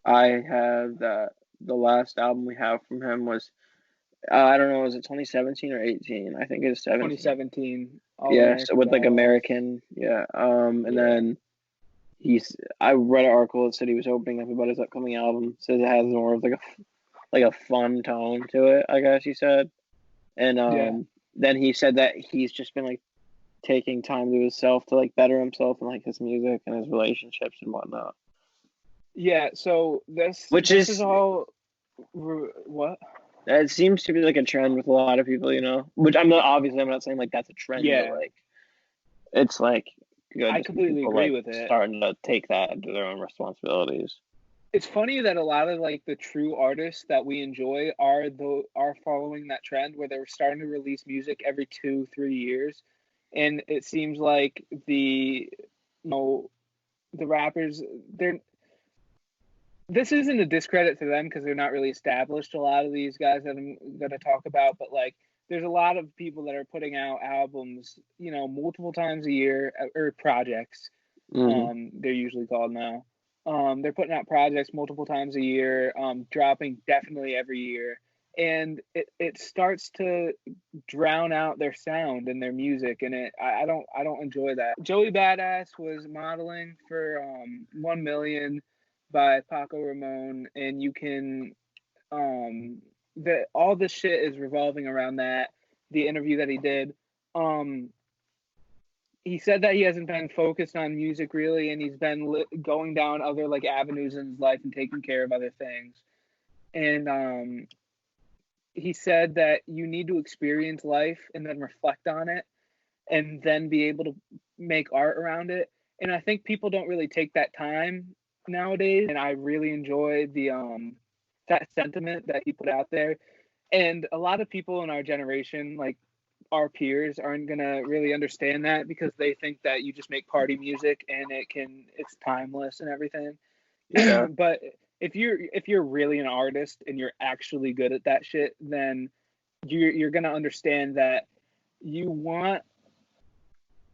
I have that. The last album we have from him was, I don't know, was it 2017 or 18? I think it was 17. 2017. So with like American, and then I read an article that said he was opening up about his upcoming album. Says it has more of like a fun tone to it, I guess he said. And then he said that he's just been like taking time to himself to like better himself and like his music and his relationships and whatnot. Yeah, so this is all what? It seems to be like a trend with a lot of people, Which I'm not saying like that's a trend. Yeah, but like it's like good. I completely agree with it. Starting to take that into their own responsibilities. It's funny that a lot of like the true artists that we enjoy are following that trend where they're starting to release music every 2-3 years, and it seems like the rappers, they're this isn't a discredit to them because they're not really established, a lot of these guys that I'm gonna talk about, but like there's a lot of people that are putting out albums, multiple times a year, or projects, they're usually called now. They're putting out projects multiple times a year, dropping definitely every year, and it starts to drown out their sound and their music, and I don't enjoy that. Joey Badass was modeling for 1 Million by Paco Ramon, and you can all this shit is revolving around that. The interview that he did, he said that he hasn't been focused on music really, and he's been going down other like avenues in his life and taking care of other things. And he said that you need to experience life and then reflect on it, and then be able to make art around it. And I think people don't really take that time nowadays, and I really enjoy the that sentiment that he put out there. And a lot of people in our generation, like our peers, aren't gonna really understand that because they think that you just make party music and it's timeless and everything. Yeah. But if you're really an artist and you're actually good at that shit, then you're gonna understand that you want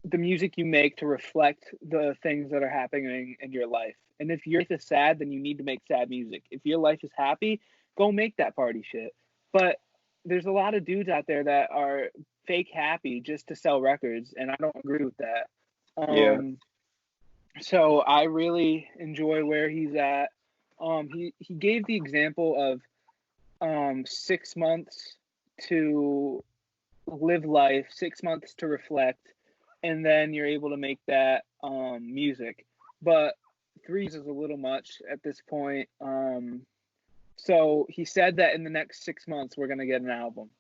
the music you make to reflect the things that are happening in your life. And if your life is sad, then you need to make sad music. If your life is happy, go make that party shit. But there's a lot of dudes out there that are fake happy just to sell records, and I don't agree with that. Yeah. So I really enjoy where he's at. He gave the example of 6 months to live life, 6 months to reflect, and then you're able to make that music. But 3 years is a little much at this point. So he said that in the next 6 months we're gonna get an album.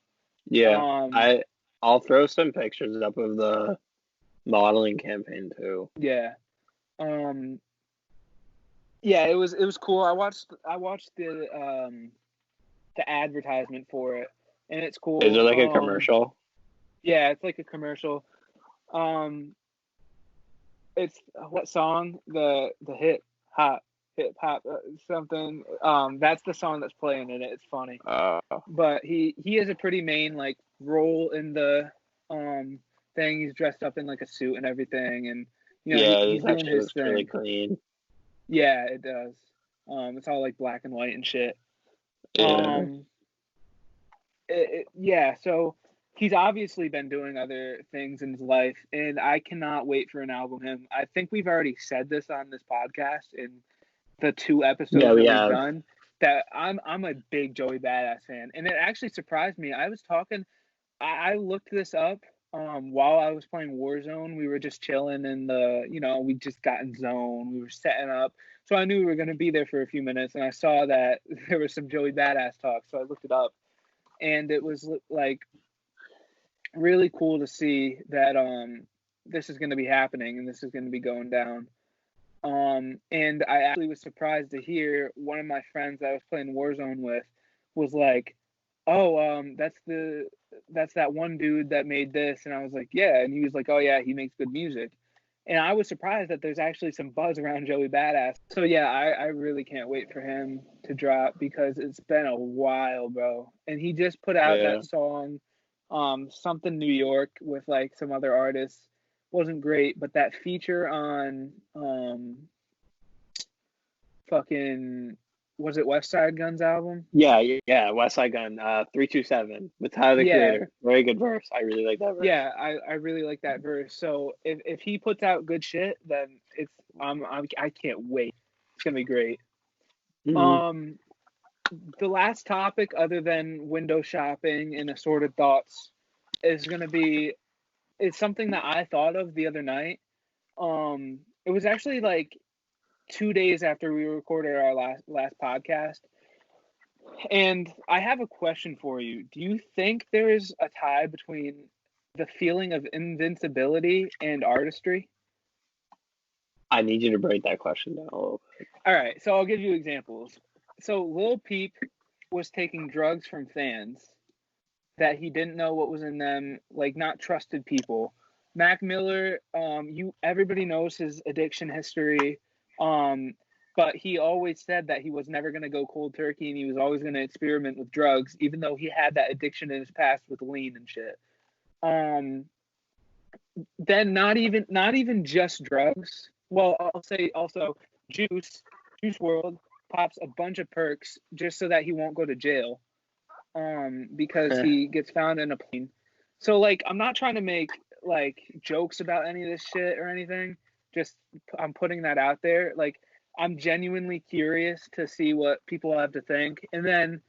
Yeah. I'll throw some pictures up of the modeling campaign too. Yeah. Yeah, it was cool. I watched the advertisement for it, and it's cool. Is it like a commercial? Yeah, it's like a commercial. It's what song? The hip hop something. That's the song that's playing in it. It's funny. But he has a pretty main like role in the thing. He's dressed up in like a suit and everything, and he's doing his thing. Really clean. Yeah, it does. It's all like black and white and shit. Yeah. Yeah, so he's obviously been doing other things in his life, and I cannot wait for an album him. I think we've already said this on this podcast in the 2 episodes that we've done, that I'm a big Joey Badass fan, and it actually surprised me. I looked this up while I was playing Warzone. We were just chilling in we just got in zone. We were setting up, so I knew we were going to be there for a few minutes, and I saw that there was some Joey Badass talk, so I looked it up, and it was like really cool to see that this is going to be happening and this is going to be going down. And I actually was surprised to hear one of my friends that I was playing Warzone with was like, "Oh, that's that one dude that made this," and I was like, "Yeah," and he was like, "Oh yeah, he makes good music," and I was surprised that there's actually some buzz around Joey Badass. So yeah, I really can't wait for him to drop because it's been a while, bro. And he just put out that song, something New York, with like some other artists. Wasn't great, but that feature on fucking, was it West Side Gun's album? Yeah, West Side Gun, 327 with Tyler the Creator. Very good verse. I really like that verse. Yeah, I really like that verse. So if he puts out good shit, then I can't wait. It's gonna be great. Mm-hmm. The last topic, other than window shopping and assorted thoughts, is gonna be, it's something that I thought of the other night. It was actually like 2 days after we recorded our last podcast. And I have a question for you. Do you think there is a tie between the feeling of invincibility and artistry? I need you to break that question down a little bit. All right, so I'll give you examples. So Lil Peep was taking drugs from fans that he didn't know what was in them, like not trusted people. Mac Miller, everybody knows his addiction history, but he always said that he was never going to go cold turkey and he was always going to experiment with drugs, even though he had that addiction in his past with lean and shit. Then not even just drugs. Well, I'll say also Juice WRLD pops a bunch of perks just so that he won't go to jail. Because he gets found in a plane. So like, I'm not trying to make like jokes about any of this shit or anything. Just I'm putting that out there. Like, I'm genuinely curious to see what people have to think. And then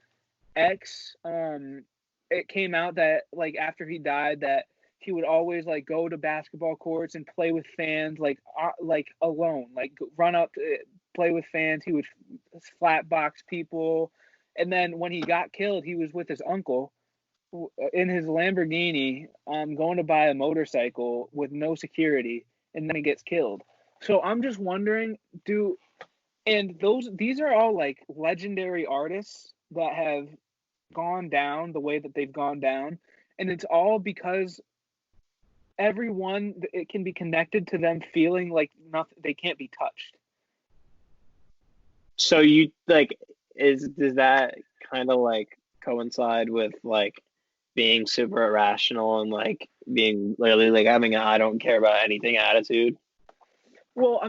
X, it came out that like after he died that he would always like go to basketball courts and play with fans like alone, like run up, play with fans. He would flat box people. And then when he got killed, he was with his uncle in his Lamborghini, going to buy a motorcycle with no security, and then he gets killed. So I'm just wondering, these are all like legendary artists that have gone down the way that they've gone down, and it's all because everyone, it can be connected to them feeling like nothing, they can't be touched. So you like, does that kind of like coincide with like being super irrational and like being literally like having an I don't care about anything attitude? Well,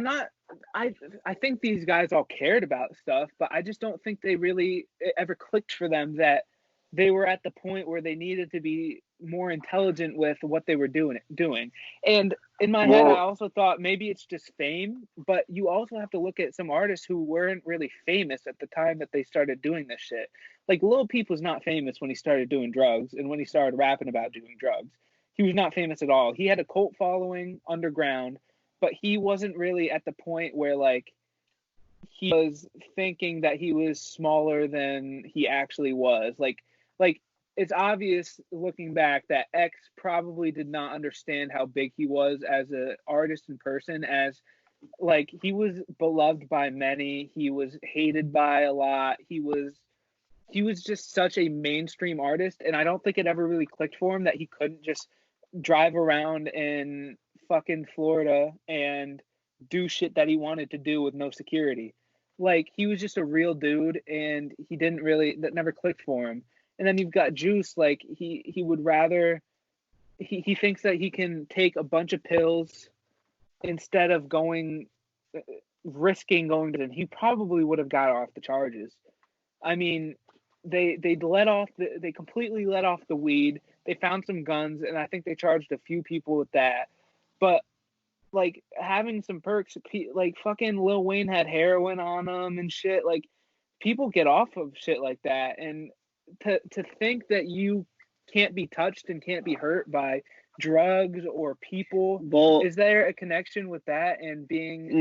I think these guys all cared about stuff, but I just don't think they really ever clicked for them that they were at the point where they needed to be more intelligent with what they were doing. And in my head, I also thought maybe it's just fame, but you also have to look at some artists who weren't really famous at the time that they started doing this shit. Like Lil Peep was not famous when he started doing drugs and when he started rapping about doing drugs. He was not famous at all. He had a cult following underground, but he wasn't really at the point where like he was thinking that he was smaller than he actually was. Like it's obvious looking back that X probably did not understand how big he was as an artist in person, as like he was beloved by many, he was hated by a lot, he was just such a mainstream artist, and I don't think it ever really clicked for him that he couldn't just drive around in fucking Florida and do shit that he wanted to do with no security. Like he was just a real dude, and that never clicked for him. And then you've got Juice, like he would rather he thinks that he can take a bunch of pills instead of risking going to, and he probably would have got off the charges. I mean, they completely let off the weed. They found some guns, and I think they charged a few people with that. But like having some perks, like fucking Lil Wayne had heroin on him and shit. Like people get off of shit like that, and to think that you can't be touched and can't be hurt by drugs or people. Well, is there a connection with that and being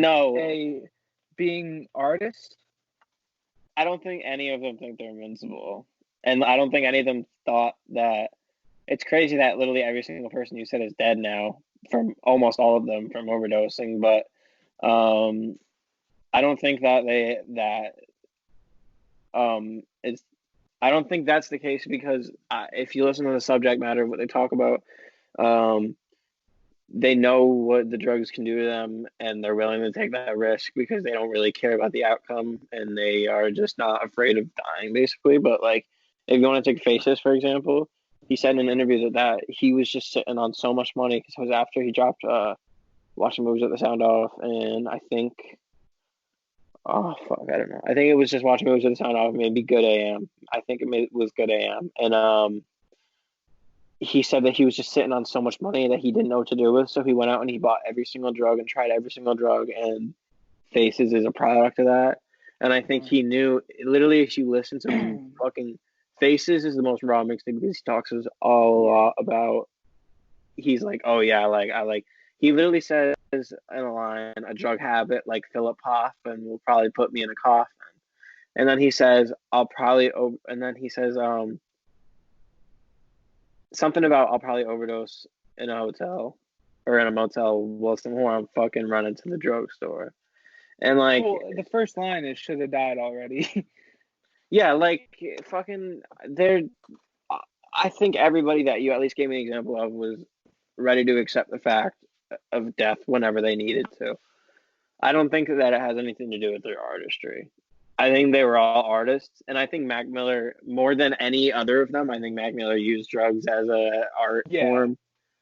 artists? I don't think any of them think they're invincible. And I don't think any of them thought that. It's crazy that literally every single person you said is dead now, from almost all of them from overdosing. But I don't think that it's. I don't think that's the case because if you listen to the subject matter of what they talk about, they know what the drugs can do to them, and they're willing to take that risk because they don't really care about the outcome, and they are just not afraid of dying, basically. But like, if you want to take Faces, for example, he said in an interview that he was just sitting on so much money because it was after he dropped Watching Movies with the Sound Off, and I think, oh fuck, I don't know. I think it was just Watching Movies with the Sound Off, maybe Good AM. I think it was Good AM, and he said that he was just sitting on so much money that he didn't know what to do with, so he went out and he bought every single drug and tried every single drug, and Faces is a product of that. And I think he knew, literally, if you listen to fucking Faces is the most raw mixtape because he talks a lot about, he's like, oh yeah, like he literally says in a line, a drug habit like Philip Hoff and will probably put me in a coffin. And then he says, something about I'll probably overdose in a hotel or in a motel listening to I'm fucking running to the drugstore. And like, well, the first line is should have died already. yeah, like fucking they're. I think everybody that you at least gave me an example of was ready to accept the fact of death whenever they needed to. I don't think that it has anything to do with their artistry. I think they were all artists, and I think Mac Miller, more than any other of them, I think Mac Miller used drugs as a art form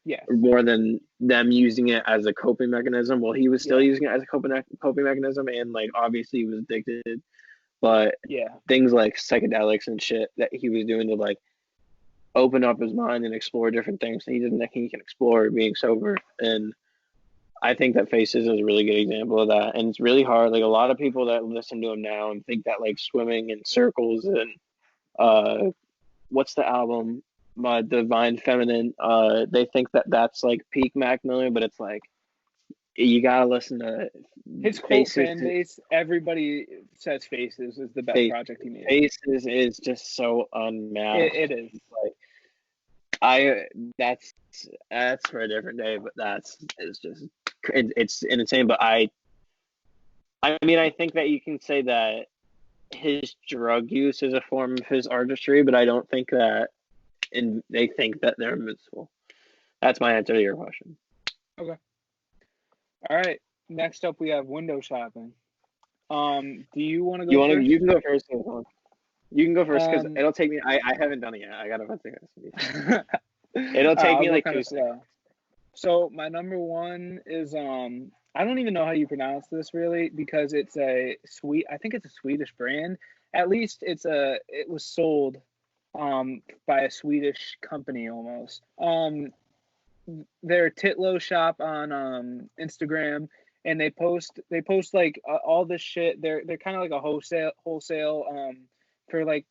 Yeah. more than them using it as a coping mechanism. Well, he was still Yeah. using it as a coping mechanism, and like obviously he was addicted, but Yeah. things like psychedelics and shit that he was doing to like open up his mind and explore different things that he didn't think he can explore being sober. And I think that Faces is a really good example of that. And it's really hard. Like a lot of people that listen to him now and think that like swimming in circles and what's the album? Divine Feminine. They think that that's like peak Mac Miller, but it's like you gotta listen to His cult Faces. fan base, everybody says Faces is the best project he made. Faces is just so unmatched. It is. Like that's for a different day, but it's insane. But I mean, I think that you can say that his drug use is a form of his artistry, but I don't think that, and they think that they're invincible. That's my answer to your question. Okay. All right. Next up, we have window shopping. Do you want to go first? You can go first. You can go first because it'll take me. I haven't done it yet. I gotta think of this. It'll take me like 2 seconds. So my number one is I don't even know how you pronounce this really because it's I think it's a Swedish brand. At least it was sold by a Swedish company almost. They're Titlo shop on Instagram, and they post like all this shit. They're kind of like a wholesale for like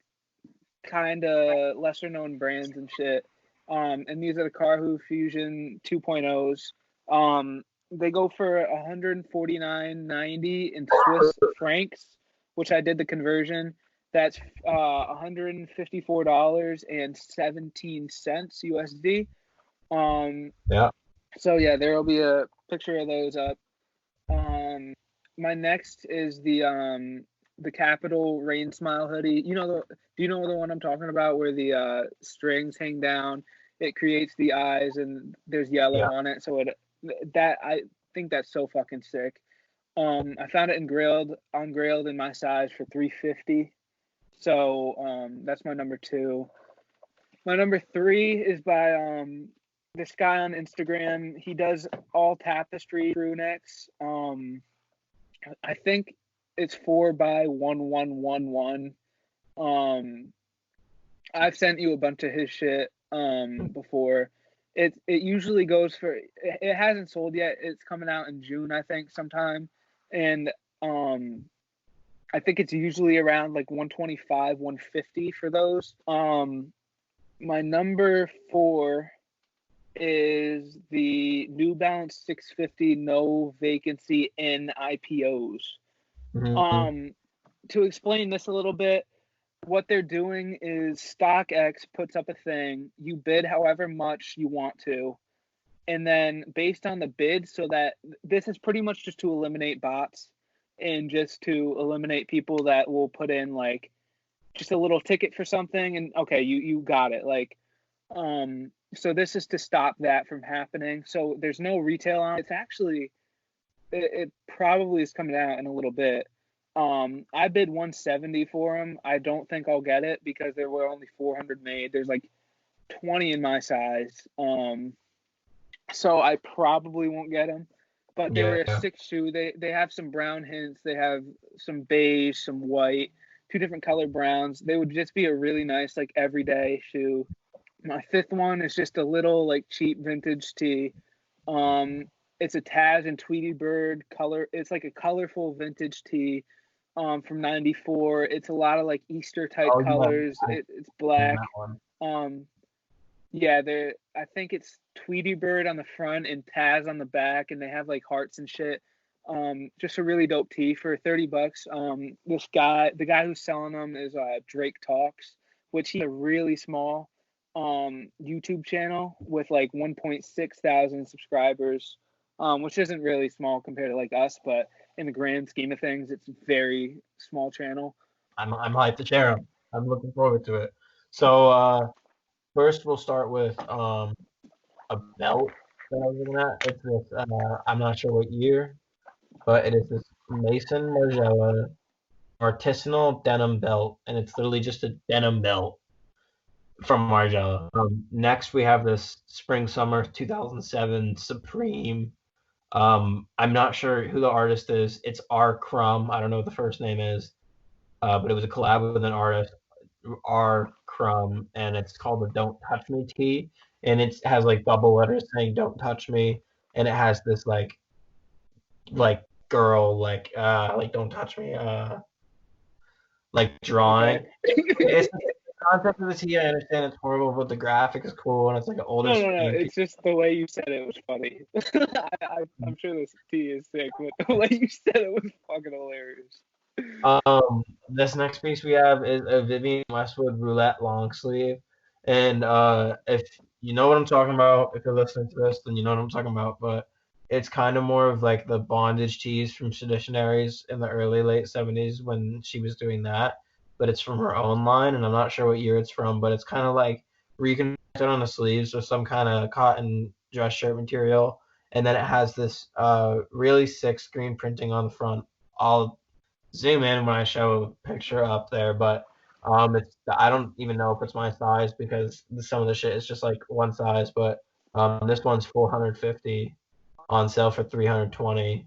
kind of lesser known brands and shit. And these are the Carhu Fusion 2.0s. They go for $149.90 in Swiss francs, which I did the conversion. That's $154.17 USD. Yeah. So yeah, there will be a picture of those up. My next is the Capital Rain Smile hoodie. Do you know the one I'm talking about where the strings hang down? It creates the eyes and there's yellow on it. So I think that's so fucking sick. I found it on Grailed in my size for $350. So that's my number two. My number three is by this guy on Instagram. He does all tapestry crew necks. I think it's 4x1111. I've sent you a bunch of his shit before. It usually goes for. It hasn't sold yet. It's coming out in June, I think, sometime, and I think it's usually around like 125, 150 for those. My number four is the New Balance 650 no vacancy in IPOs. Mm-hmm. To explain this a little bit, what they're doing is StockX puts up a thing, you bid however much you want to, and then based on the bid, so that this is pretty much just to eliminate bots and just to eliminate people that will put in like just a little ticket for something and okay, you got it. Like so this is to stop that from happening. So there's no retail on it. It's actually it probably is coming out in a little bit. I bid 170 for them. I don't think I'll get it because there were only 400 made. There's like 20 in my size. So I probably won't get them. But they were a 6 shoe. They have some brown hints. They have some beige, some white, 2 different color browns. They would just be a really nice like everyday shoe. My fifth one is just a little like cheap vintage tee. It's a Taz and Tweety Bird color. It's like a colorful vintage tee from '94. It's a lot of like Easter type colors. It's black. Yeah, I think it's Tweety Bird on the front and Taz on the back, and they have like hearts and shit. Just a really dope tee for $30. The guy who's selling them is Drake Talks, which he's really small. YouTube channel with like 1.6 thousand subscribers, which isn't really small compared to like us, but in the grand scheme of things, it's a very small channel. I'm hyped to share them. I'm looking forward to it. So first we'll start with a belt that I was looking at. It's this I'm not sure what year, but it is this Mason Margiela artisanal denim belt, and it's literally just a denim belt from Margiela. Next we have this spring summer 2007 Supreme. I'm not sure who the artist is. It's R. Crumb. I don't know what the first name is, but it was a collab with an artist, R. Crumb, and it's called the Don't Touch Me tee, and it has like double letters saying Don't Touch Me, and it has this like girl like Don't Touch Me like drawing. Okay. It's the concept of the tee. I understand it's horrible, but the graphic is cool, and it's like an older. No. It's just the way you said it was funny. I'm sure this tea is sick, but the way you said it was fucking hilarious. This next piece we have is a Vivienne Westwood roulette long sleeve, and if you know what I'm talking about, if you're listening to this, then you know what I'm talking about. But it's kind of more of like the bondage tees from Seditionaries in the early late 70s when she was doing that, but it's from her own line, and I'm not sure what year it's from, but it's kind of like reconstructed on the sleeves with some kind of cotton dress shirt material, and then it has this really sick screen printing on the front. I'll zoom in when I show a picture up there, but it's I don't even know if it's my size because some of the shit is just like one size, but this one's 450 on sale for 320.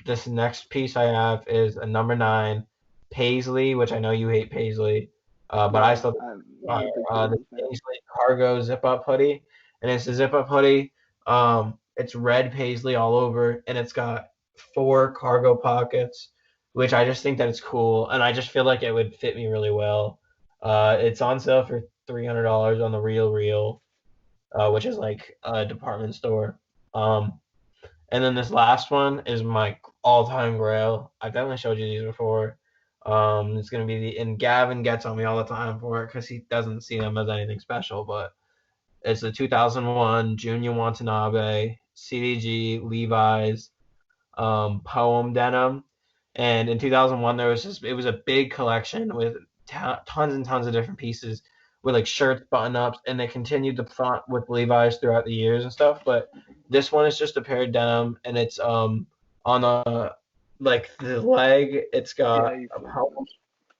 This next piece I have is a number 9 Paisley, which I know you hate Paisley, but I still the Paisley cargo zip up hoodie, and it's a zip up hoodie. It's red Paisley all over, and it's got 4 cargo pockets, which I just think that it's cool, and I just feel like it would fit me really well. It's on sale for $300 on the Real, which is like a department store. And then this last one is my all-time grail. I've definitely showed you these before. It's gonna be and Gavin gets on me all the time for it because he doesn't see them as anything special, but it's the 2001 Junior Watanabe CDG Levi's poem denim. And in 2001, it was a big collection with tons and tons of different pieces with like shirts, button ups, and they continued the front with Levi's throughout the years and stuff. But this one is just a pair of denim, and it's on the leg, it's got a poem,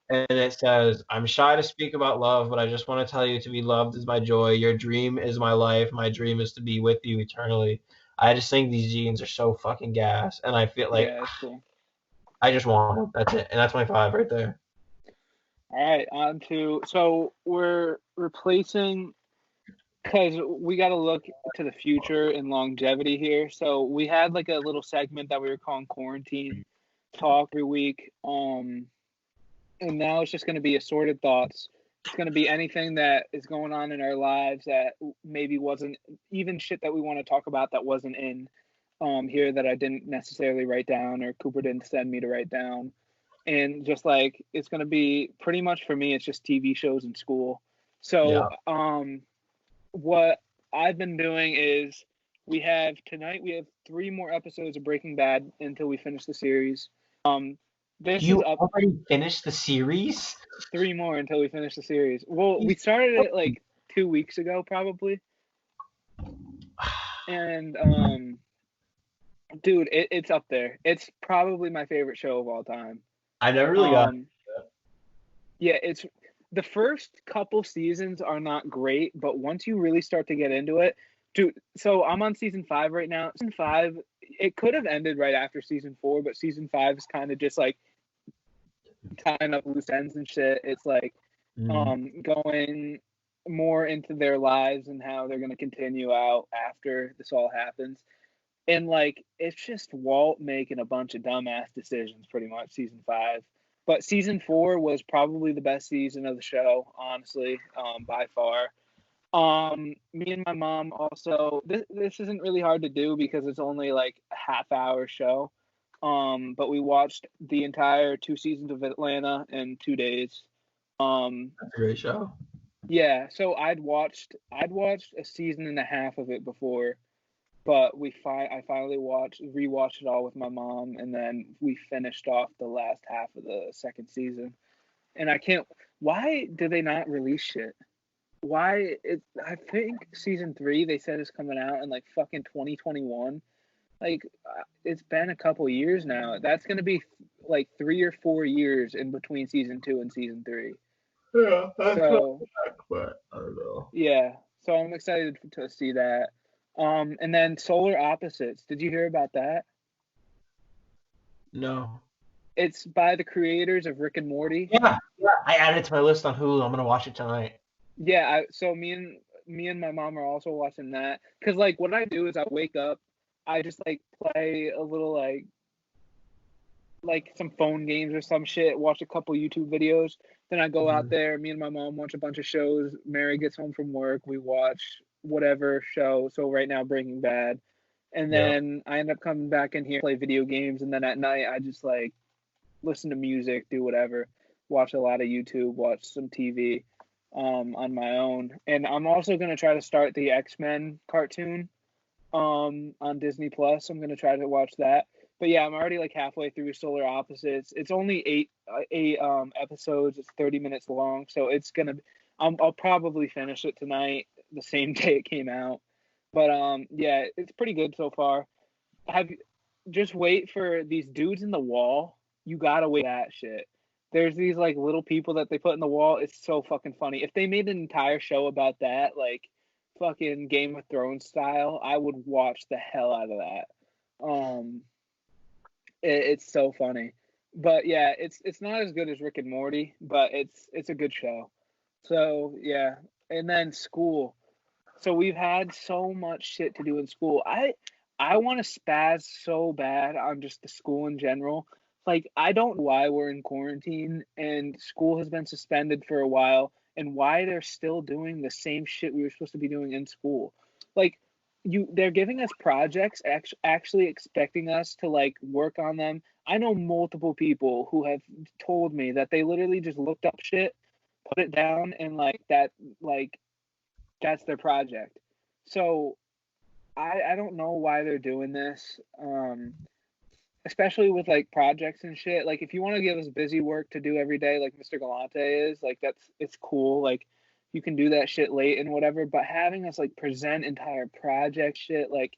and it says, "I'm shy to speak about love, but I just want to tell you to be loved is my joy. Your dream is my life. My dream is to be with you eternally." I just think these jeans are so fucking gas, and I feel like cool. I just want them. That's it, and that's my 5 right there. All right, on to so we're replacing because we got to look to the future and longevity here. So we had like a little segment that we were calling Quarantine Talk every week, and now it's just going to be assorted thoughts. It's going to be anything that is going on in our lives that maybe wasn't even shit that we want to talk about that wasn't in here that I didn't necessarily write down or Cooper didn't send me to write down. And just like it's going to be pretty much for me, it's just TV shows and school. So what I've been doing is we have 3 more episodes of Breaking Bad until we finish the series. You already finished the series? 3 more until we finish the series. Well, we started it like 2 weeks ago, probably. And dude, it's up there. It's probably my favorite show of all time. I never really got it. Yeah, it's the first couple seasons are not great, but once you really start to get into it, dude. So I'm on season 5 right now. Season 5, it could have ended right after season 4, but season 5 is kind of just like tying up loose ends and shit. It's like going more into their lives and how they're gonna continue out after this all happens. And like it's just Walt making a bunch of dumbass decisions pretty much season 5. But season 4 was probably the best season of the show, honestly, by far. Me and my mom also, this isn't really hard to do because it's only like a half-hour show. But we watched the entire 2 seasons of Atlanta in 2 days. That's a great show. Yeah, so I'd watched a season and a half of it before, but I finally rewatched it all with my mom, and then we finished off the last half of the second season. And I can't. Why do they not release shit? I think season 3 they said is coming out in like fucking 2021. Like it's been a couple years now. That's gonna be like 3 or 4 years in between season 2 and season 3. Yeah, that's So back, but I don't know. yeah, so I'm excited to see that. And then Solar Opposites. Did you hear about that? No. It's by the creators of Rick and Morty. Yeah, I added it to my list on Hulu. I'm gonna watch it tonight. Yeah, so me and my mom are also watching that because like what I do is I wake up, I just like play a little like some phone games or some shit, watch a couple YouTube videos, then I go out there, me and my mom watch a bunch of shows. Mary gets home from work, we watch whatever show. So right now Breaking Bad. And then I end up coming back in here, play video games, and then at night I just like listen to music, do whatever, watch a lot of YouTube, watch some TV on my own. And I'm also gonna try to start the X-Men cartoon on Disney Plus. I'm gonna try to watch that. But yeah, I'm already like halfway through Solar Opposites. It's only eight episodes. It's 30 minutes long, so it's gonna. I'll probably finish it tonight, the same day it came out. But yeah, it's pretty good so far. Just wait for these dudes in the wall. You gotta wait that shit. There's these like little people that they put in the wall. It's so fucking funny. If they made an entire show about that, like fucking Game of Thrones style, I would watch the hell out of that. It's so funny. But yeah, it's not as good as Rick and Morty, but it's a good show. So yeah, and then school. So we've had so much shit to do in school. I want to spaz so bad on just the school in general. Like I don't know why we're in quarantine and school has been suspended for a while and why they're still doing the same shit we were supposed to be doing in school. Like they're giving us projects actually expecting us to like work on them. I know multiple people who have told me that they literally just looked up shit, put it down and like that's their project. So I don't know why they're doing this. Especially with like projects and shit. Like if you want to give us busy work to do every day, like Mr. Galante is, like it's cool. Like you can do that shit late and whatever. But having us like present entire project shit, like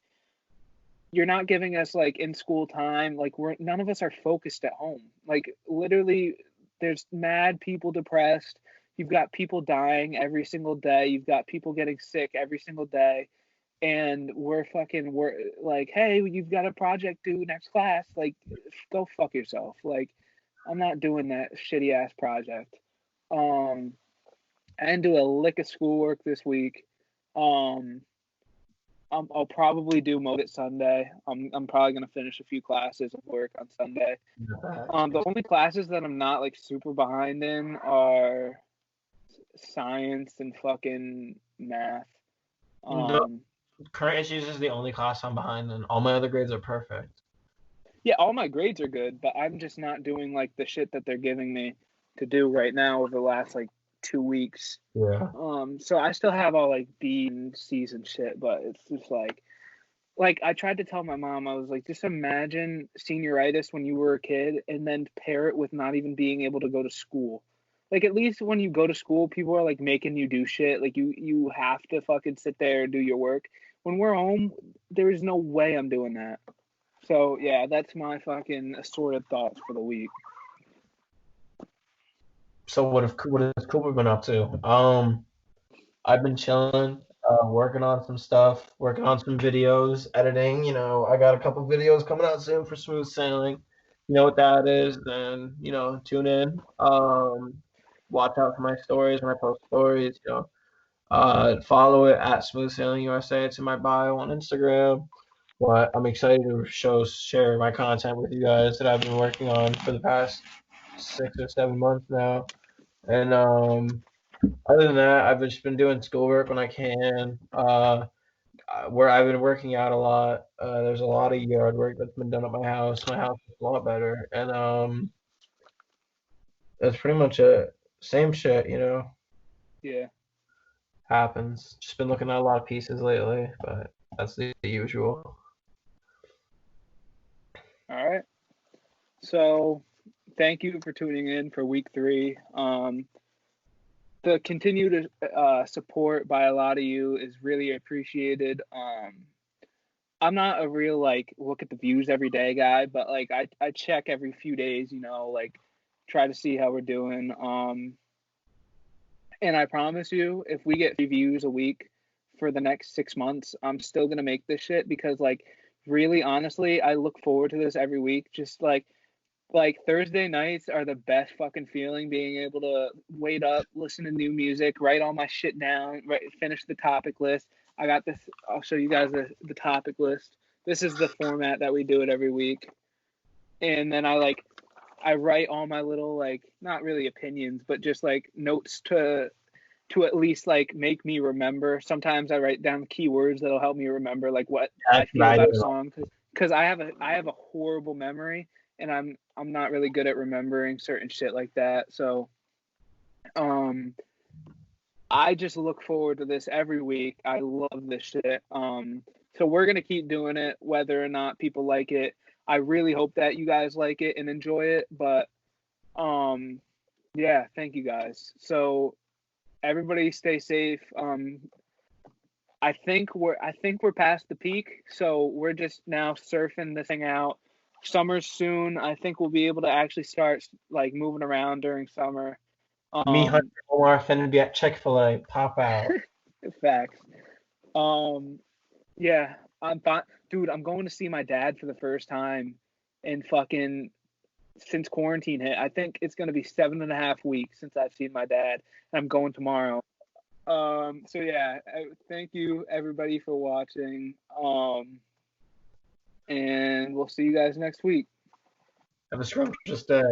you're not giving us like in school time. Like none of us are focused at home. Like literally, there's mad people depressed. You've got people dying every single day. You've got people getting sick every single day and we're like, hey, you've got a project due next class. Like, go fuck yourself. Like, I'm not doing that shitty ass project. I didn't do a lick of schoolwork this week. I'll probably do most it Sunday. I'm probably gonna finish a few classes of work on Sunday. The only classes that I'm not like super behind in are science and fucking math. The current issues is the only class I'm behind, and all my other grades are perfect. Yeah, all my grades are good, but I'm just not doing like the shit that they're giving me to do right now over the last like 2 weeks. Yeah. So I still have all like B and C's and shit, but it's just like I tried to tell my mom, I was like, just imagine senioritis when you were a kid and then pair it with not even being able to go to school. Like at least when you go to school, people are like making you do shit. Like you have to fucking sit there and do your work. When we're home, there is no way I'm doing that. So yeah, that's my fucking assorted thoughts for the week. So what has Cooper been up to? I've been chilling, working on some stuff, working on some videos, editing. You know, I got a couple videos coming out soon for Smooth Sailing. You know what that is, then tune in. Watch out for my stories when I post stories. Follow it at Smooth Sailing USA. It's in my bio on Instagram. But I'm excited to share my content with you guys that I've been working on for the past 6 or 7 months now. And other than that, I've just been doing schoolwork when I can. Where I've been working out a lot. There's a lot of yard work that's been done at my house. My house is a lot better, and that's pretty much it. Same shit. Yeah. Happens. Just been looking at a lot of pieces lately, but that's the usual. All right. So, thank you for tuning in for week 3. The continued support by a lot of you is really appreciated. I'm not a real like look at the views every day guy, but like I check every few days, you know, like try to see how we're doing. And I promise you, if we get 3 views a week for the next 6 months, I'm still gonna make this shit because like really honestly, I look forward to this every week. Just like Thursday nights are the best fucking feeling, being able to wait up, listen to new music, write all my shit down, finish the topic list. I got this. I'll show you guys the topic list. This is the format that we do it every week. And then I write all my little like not really opinions, but just like notes to at least like make me remember. Sometimes I write down keywords that'll help me remember like what I feel about a song because I have a horrible memory and I'm not really good at remembering certain shit like that. So I just look forward to this every week. I love this shit. So we're gonna keep doing it whether or not people like it. I really hope that you guys like it and enjoy it, but yeah, thank you guys. So everybody stay safe. I think we're past the peak, so we're just now surfing this thing out. Summer's soon. I think we'll be able to actually start like moving around during summer. Me, Hunter Omar, finna be at Chick-fil-A. Pop out. Facts. Yeah, I'm fine. Dude, I'm going to see my dad for the first time in fucking since quarantine hit. I think it's gonna be 7.5 weeks since I've seen my dad. And I'm going tomorrow. So yeah, thank you everybody for watching. And we'll see you guys next week. Have a scrumptious day.